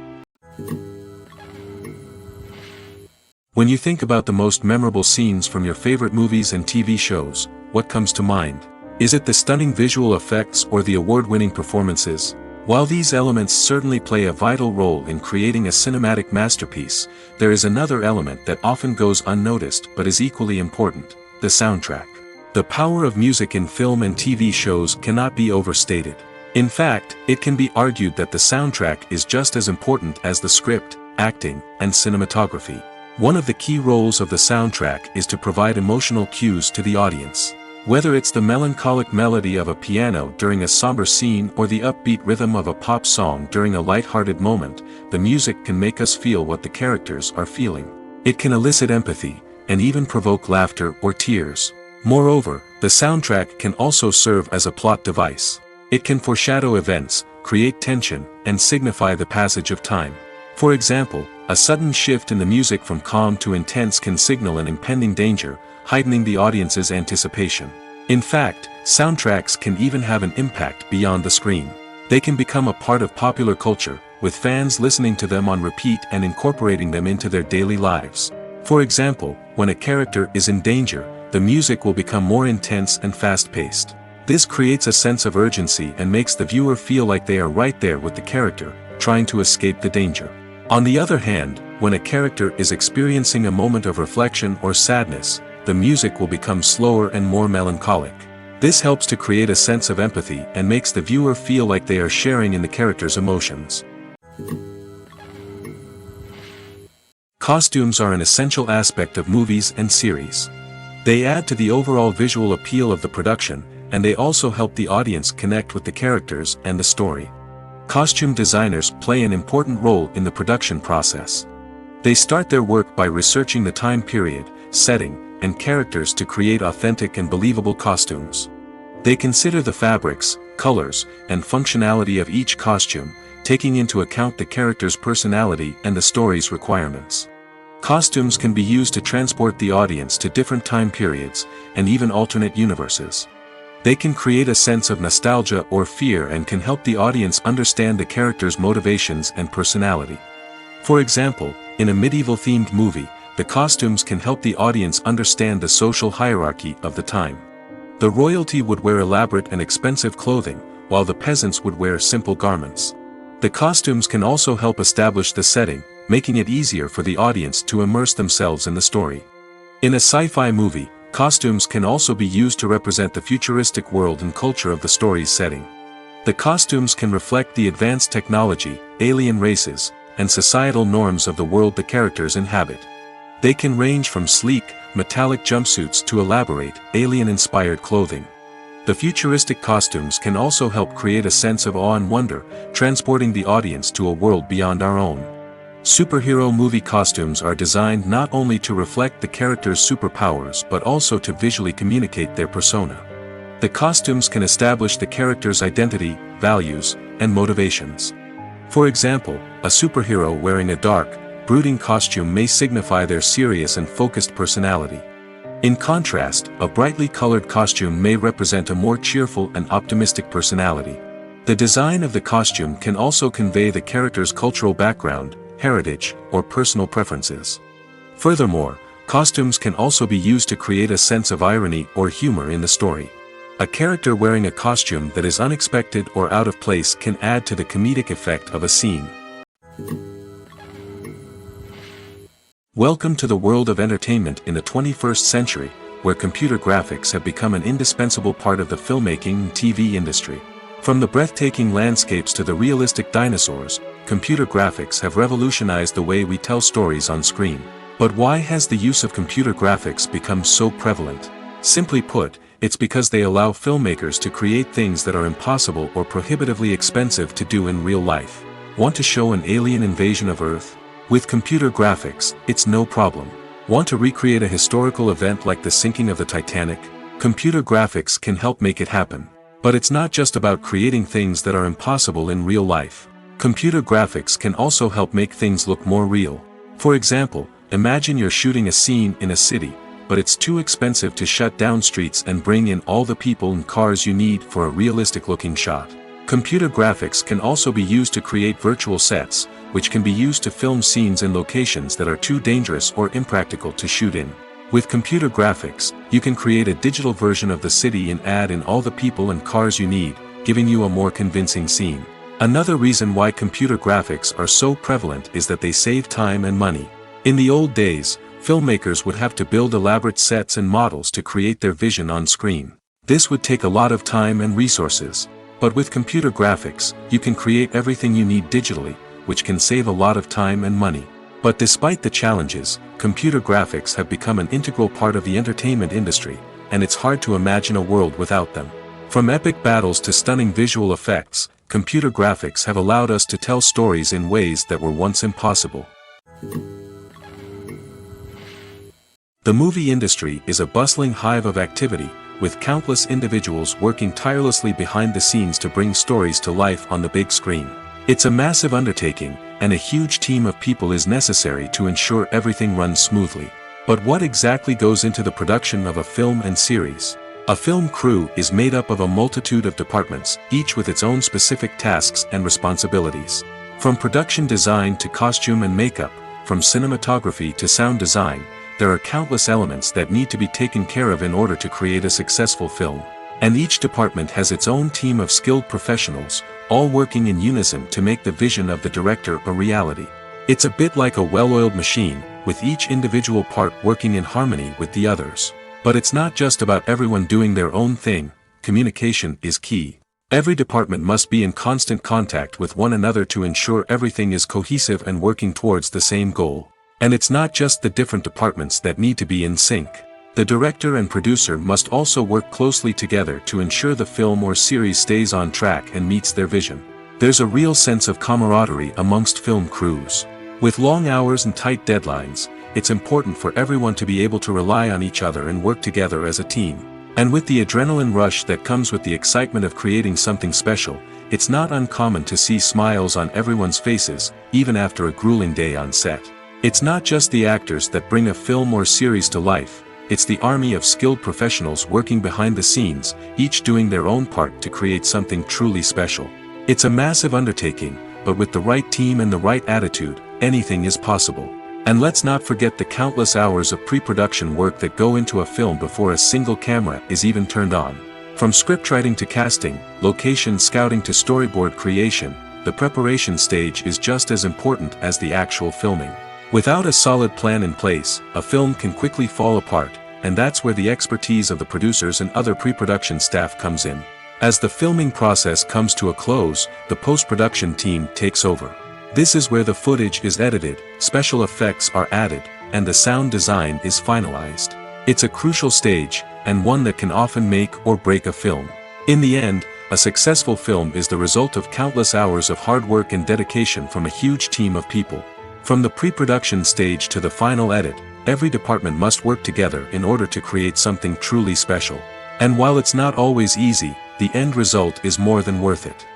When you think about the most memorable scenes from your favorite movies and TV shows, what comes to mind? Is it the stunning visual effects or the award-winning performances? While these elements certainly play a vital role in creating a cinematic masterpiece, there is another element that often goes unnoticed but is equally important: the soundtrack. The power of music in film and TV shows cannot be overstated. In fact, it can be argued that the soundtrack is just as important as the script, acting, and cinematography. One of the key roles of the soundtrack is to provide emotional cues to the audience. Whether it's the melancholic melody of a piano during a somber scene or the upbeat rhythm of a pop song during a light-hearted moment, the music can make us feel what the characters are feeling. It can elicit empathy, and even provoke laughter or tears. Moreover, the soundtrack can also serve as a plot device. It can foreshadow events, create tension, and signify the passage of time. For example, a sudden shift in the music from calm to intense can signal an impending danger, heightening the audience's anticipation. In fact, soundtracks can even have an impact beyond the screen. They can become a part of popular culture, with fans listening to them on repeat and incorporating them into their daily lives. For example, when a character is in danger, the music will become more intense and fast-paced. This creates a sense of urgency and makes the viewer feel like they are right there with the character, trying to escape the danger. On the other hand, when a character is experiencing a moment of reflection or sadness, the music will become slower and more melancholic. This helps to create a sense of empathy and makes the viewer feel like they are sharing in the character's emotions. Costumes are an essential aspect of movies and series. They add to the overall visual appeal of the production, and they also help the audience connect with the characters and the story. Costume designers play an important role in the production process. They start their work by researching the time period, setting, and characters to create authentic and believable costumes. They consider the fabrics, colors, and functionality of each costume, taking into account the character's personality and the story's requirements. Costumes can be used to transport the audience to different time periods, and even alternate universes. They can create a sense of nostalgia or fear and can help the audience understand the character's motivations and personality. For example, in a medieval-themed movie, the costumes can help the audience understand the social hierarchy of the time. The royalty would wear elaborate and expensive clothing, while the peasants would wear simple garments. The costumes can also help establish the setting, making it easier for the audience to immerse themselves in the story. In a sci-fi movie, costumes can also be used to represent the futuristic world and culture of the story's setting. The costumes can reflect the advanced technology, alien races, and societal norms of the world the characters inhabit. They can range from sleek, metallic jumpsuits to elaborate, alien-inspired clothing. The futuristic costumes can also help create a sense of awe and wonder, transporting the audience to a world beyond our own. Superhero movie costumes are designed not only to reflect the character's superpowers but also to visually communicate their persona. The costumes can establish the character's identity, values, and motivations. For example, a superhero wearing a dark, brooding costume may signify their serious and focused personality. In contrast, a brightly colored costume may represent a more cheerful and optimistic personality. The design of the costume can also convey the character's cultural background, heritage, or personal preferences. Furthermore, costumes can also be used to create a sense of irony or humor in the story. A character wearing a costume that is unexpected or out of place can add to the comedic effect of a scene. Welcome to the world of entertainment in the 21st century, where computer graphics have become an indispensable part of the filmmaking and TV industry. From the breathtaking landscapes to the realistic dinosaurs, computer graphics have revolutionized the way we tell stories on screen. But why has the use of computer graphics become so prevalent? Simply put, it's because they allow filmmakers to create things that are impossible or prohibitively expensive to do in real life. Want to show an alien invasion of Earth? With computer graphics, it's no problem. Want to recreate a historical event like the sinking of the Titanic? Computer graphics can help make it happen. But it's not just about creating things that are impossible in real life. Computer graphics can also help make things look more real. For example, imagine you're shooting a scene in a city, but it's too expensive to shut down streets and bring in all the people and cars you need for a realistic-looking shot. Computer graphics can also be used to create virtual sets, which can be used to film scenes in locations that are too dangerous or impractical to shoot in. With computer graphics, you can create a digital version of the city and add in all the people and cars you need, giving you a more convincing scene. Another reason why computer graphics are so prevalent is that they save time and money. In the old days, filmmakers would have to build elaborate sets and models to create their vision on screen. This would take a lot of time and resources. But with computer graphics, you can create everything you need digitally, which can save a lot of time and money. But despite the challenges, computer graphics have become an integral part of the entertainment industry, and it's hard to imagine a world without them. From epic battles to stunning visual effects, computer graphics have allowed us to tell stories in ways that were once impossible. The movie industry is a bustling hive of activity, with countless individuals working tirelessly behind the scenes to bring stories to life on the big screen. It's a massive undertaking, and a huge team of people is necessary to ensure everything runs smoothly. But what exactly goes into the production of a film and series? A film crew is made up of a multitude of departments, each with its own specific tasks and responsibilities. From production design to costume and makeup, from cinematography to sound design, there are countless elements that need to be taken care of in order to create a successful film. And each department has its own team of skilled professionals, all working in unison to make the vision of the director a reality. It's a bit like a well-oiled machine, with each individual part working in harmony with the others. But it's not just about everyone doing their own thing. Communication is key. Every department must be in constant contact with one another to ensure everything is cohesive and working towards the same goal. And it's not just the different departments that need to be in sync. The director and producer must also work closely together to ensure the film or series stays on track and meets their vision. There's a real sense of camaraderie amongst film crews. With long hours and tight deadlines, it's important for everyone to be able to rely on each other and work together as a team. And with the adrenaline rush that comes with the excitement of creating something special, it's not uncommon to see smiles on everyone's faces, even after a grueling day on set. It's not just the actors that bring a film or series to life, it's the army of skilled professionals working behind the scenes, each doing their own part to create something truly special. It's a massive undertaking, but with the right team and the right attitude, anything is possible. And let's not forget the countless hours of pre-production work that go into a film before a single camera is even turned on. From scriptwriting to casting, location scouting to storyboard creation, the preparation stage is just as important as the actual filming. Without a solid plan in place, a film can quickly fall apart, and that's where the expertise of the producers and other pre-production staff comes in. As the filming process comes to a close, the post-production team takes over. This is where the footage is edited, special effects are added, and the sound design is finalized. It's a crucial stage, and one that can often make or break a film. In the end, a successful film is the result of countless hours of hard work and dedication from a huge team of people. From the pre-production stage to the final edit, every department must work together in order to create something truly special. And while it's not always easy, the end result is more than worth it.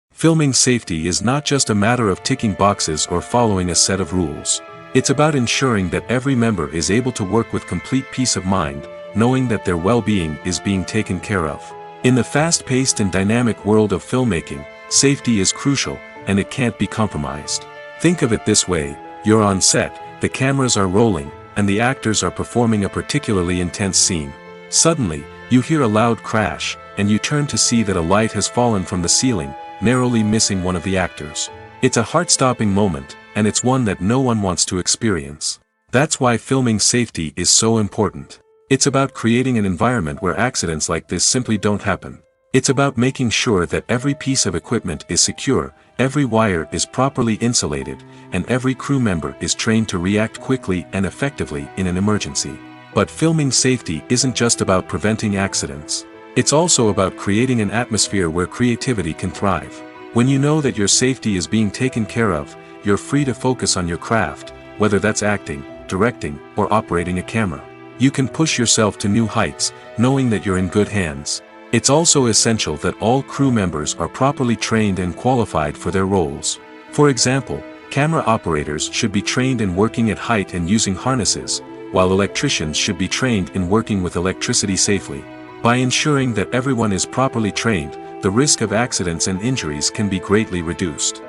Filming safety is not just a matter of ticking boxes or following a set of rules. It's about ensuring that every member is able to work with complete peace of mind, knowing that their well-being is being taken care of. In the fast-paced and dynamic world of filmmaking, safety is crucial, and it can't be compromised. Think of it this way: you're on set, the cameras are rolling, and the actors are performing a particularly intense scene. Suddenly, you hear a loud crash, and you turn to see that a light has fallen from the ceiling, narrowly missing one of the actors. It's a heart-stopping moment, and it's one that no one wants to experience. That's why filming safety is so important. It's about creating an environment where accidents like this simply don't happen. It's about making sure that every piece of equipment is secure, every wire is properly insulated, and every crew member is trained to react quickly and effectively in an emergency. But filming safety isn't just about preventing accidents. It's also about creating an atmosphere where creativity can thrive. When you know that your safety is being taken care of, you're free to focus on your craft, whether that's acting, directing, or operating a camera. You can push yourself to new heights, knowing that you're in good hands. It's also essential that all crew members are properly trained and qualified for their roles. For example, camera operators should be trained in working at height and using harnesses, while electricians should be trained in working with electricity safely. By ensuring that everyone is properly trained, the risk of accidents and injuries can be greatly reduced.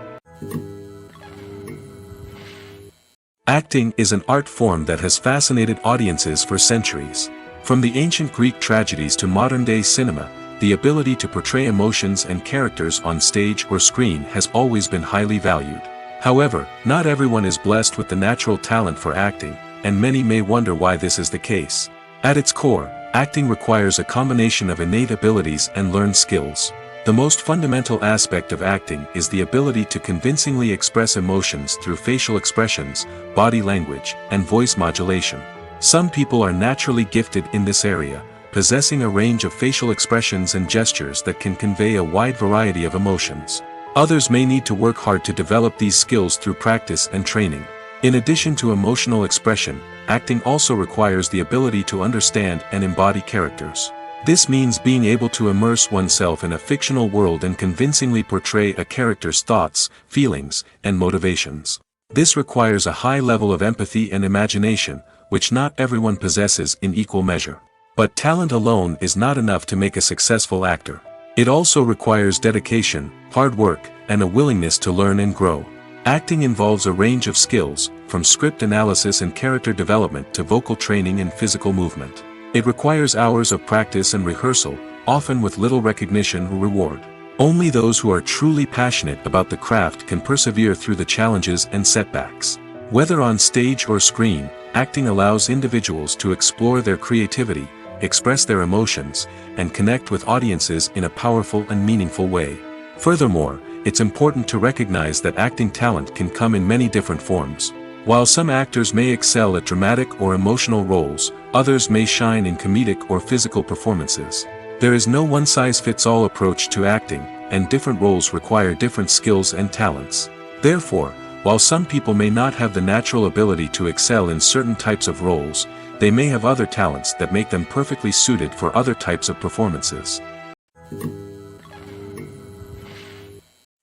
Acting is an art form that has fascinated audiences for centuries. From the ancient Greek tragedies to modern-day cinema, the ability to portray emotions and characters on stage or screen has always been highly valued. However, not everyone is blessed with the natural talent for acting, and many may wonder why this is the case. At its core, acting requires a combination of innate abilities and learned skills. The most fundamental aspect of acting is the ability to convincingly express emotions through facial expressions, body language, and voice modulation. Some people are naturally gifted in this area, possessing a range of facial expressions and gestures that can convey a wide variety of emotions. Others may need to work hard to develop these skills through practice and training. In addition to emotional expression, acting also requires the ability to understand and embody characters. This means being able to immerse oneself in a fictional world and convincingly portray a character's thoughts, feelings, and motivations. This requires a high level of empathy and imagination, which not everyone possesses in equal measure. But talent alone is not enough to make a successful actor. It also requires dedication, hard work, and a willingness to learn and grow. Acting involves a range of skills, from script analysis and character development to vocal training and physical movement. It requires hours of practice and rehearsal, often with little recognition or reward. Only those who are truly passionate about the craft can persevere through the challenges and setbacks. Whether on stage or screen, acting allows individuals to explore their creativity, express their emotions, and connect with audiences in a powerful and meaningful way. Furthermore, it's important to recognize that acting talent can come in many different forms. While some actors may excel at dramatic or emotional roles, others may shine in comedic or physical performances. There is no one-size-fits-all approach to acting, and different roles require different skills and talents. Therefore, while some people may not have the natural ability to excel in certain types of roles, they may have other talents that make them perfectly suited for other types of performances.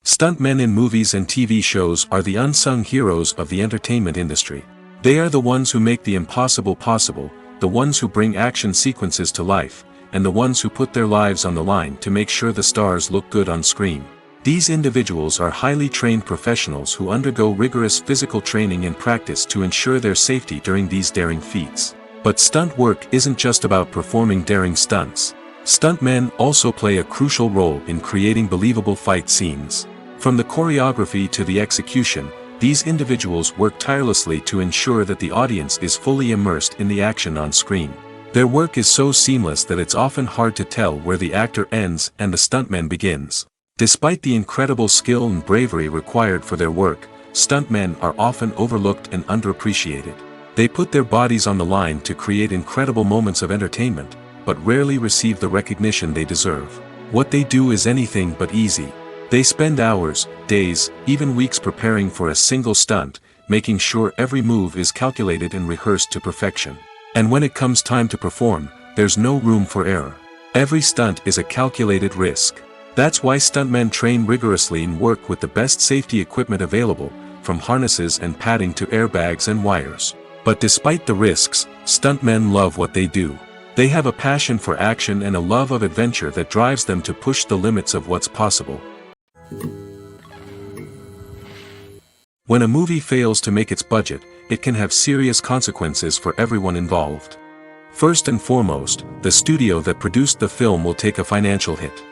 Stuntmen in movies and TV shows are the unsung heroes of the entertainment industry. They are the ones who make the impossible possible, the ones who bring action sequences to life, and the ones who put their lives on the line to make sure the stars look good on screen. These individuals are highly trained professionals who undergo rigorous physical training and practice to ensure their safety during these daring feats. But stunt work isn't just about performing daring stunts. Stuntmen also play a crucial role in creating believable fight scenes. From the choreography to the execution, these individuals work tirelessly to ensure that the audience is fully immersed in the action on screen. Their work is so seamless that it's often hard to tell where the actor ends and the stuntman begins. Despite the incredible skill and bravery required for their work, stuntmen are often overlooked and underappreciated. They put their bodies on the line to create incredible moments of entertainment, but rarely receive the recognition they deserve. What they do is anything but easy. They spend hours, days, even weeks preparing for a single stunt, making sure every move is calculated and rehearsed to perfection. And when it comes time to perform, there's no room for error. Every stunt is a calculated risk. That's why stuntmen train rigorously and work with the best safety equipment available, from harnesses and padding to airbags and wires. But despite the risks, stuntmen love what they do. They have a passion for action and a love of adventure that drives them to push the limits of what's possible. When a movie fails to make its budget, it can have serious consequences for everyone involved. First and foremost, the studio that produced the film will take a financial hit.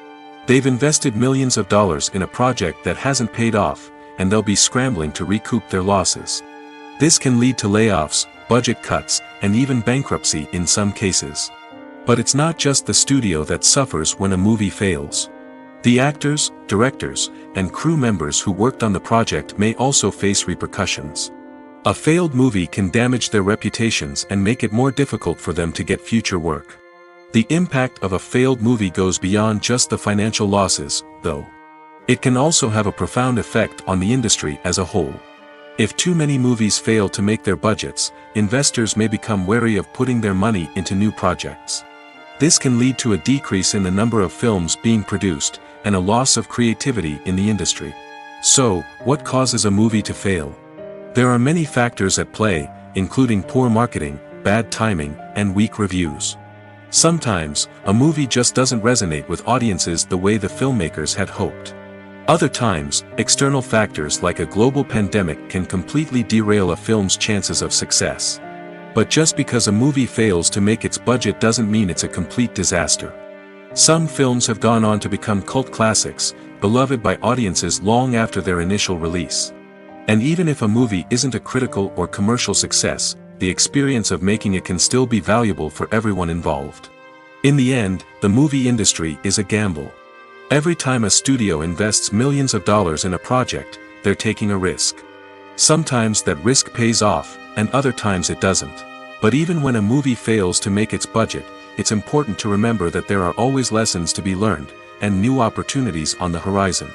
They've invested millions of dollars in a project that hasn't paid off, and they'll be scrambling to recoup their losses. This can lead to layoffs, budget cuts, and even bankruptcy in some cases. But it's not just the studio that suffers when a movie fails. The actors, directors, and crew members who worked on the project may also face repercussions. A failed movie can damage their reputations and make it more difficult for them to get future work. The impact of a failed movie goes beyond just the financial losses, though. It can also have a profound effect on the industry as a whole. If too many movies fail to make their budgets, investors may become wary of putting their money into new projects. This can lead to a decrease in the number of films being produced, and a loss of creativity in the industry. So, what causes a movie to fail? There are many factors at play, including poor marketing, bad timing, and weak reviews. Sometimes, a movie just doesn't resonate with audiences the way the filmmakers had hoped. Other times, external factors like a global pandemic can completely derail a film's chances of success. But just because a movie fails to make its budget doesn't mean it's a complete disaster. Some films have gone on to become cult classics, beloved by audiences long after their initial release. And even if a movie isn't a critical or commercial success, the experience of making it can still be valuable for everyone involved. In the end, the movie industry is a gamble. Every time a studio invests millions of dollars in a project, they're taking a risk. Sometimes that risk pays off, and other times it doesn't. But even when a movie fails to make its budget, it's important to remember that there are always lessons to be learned, and new opportunities on the horizon.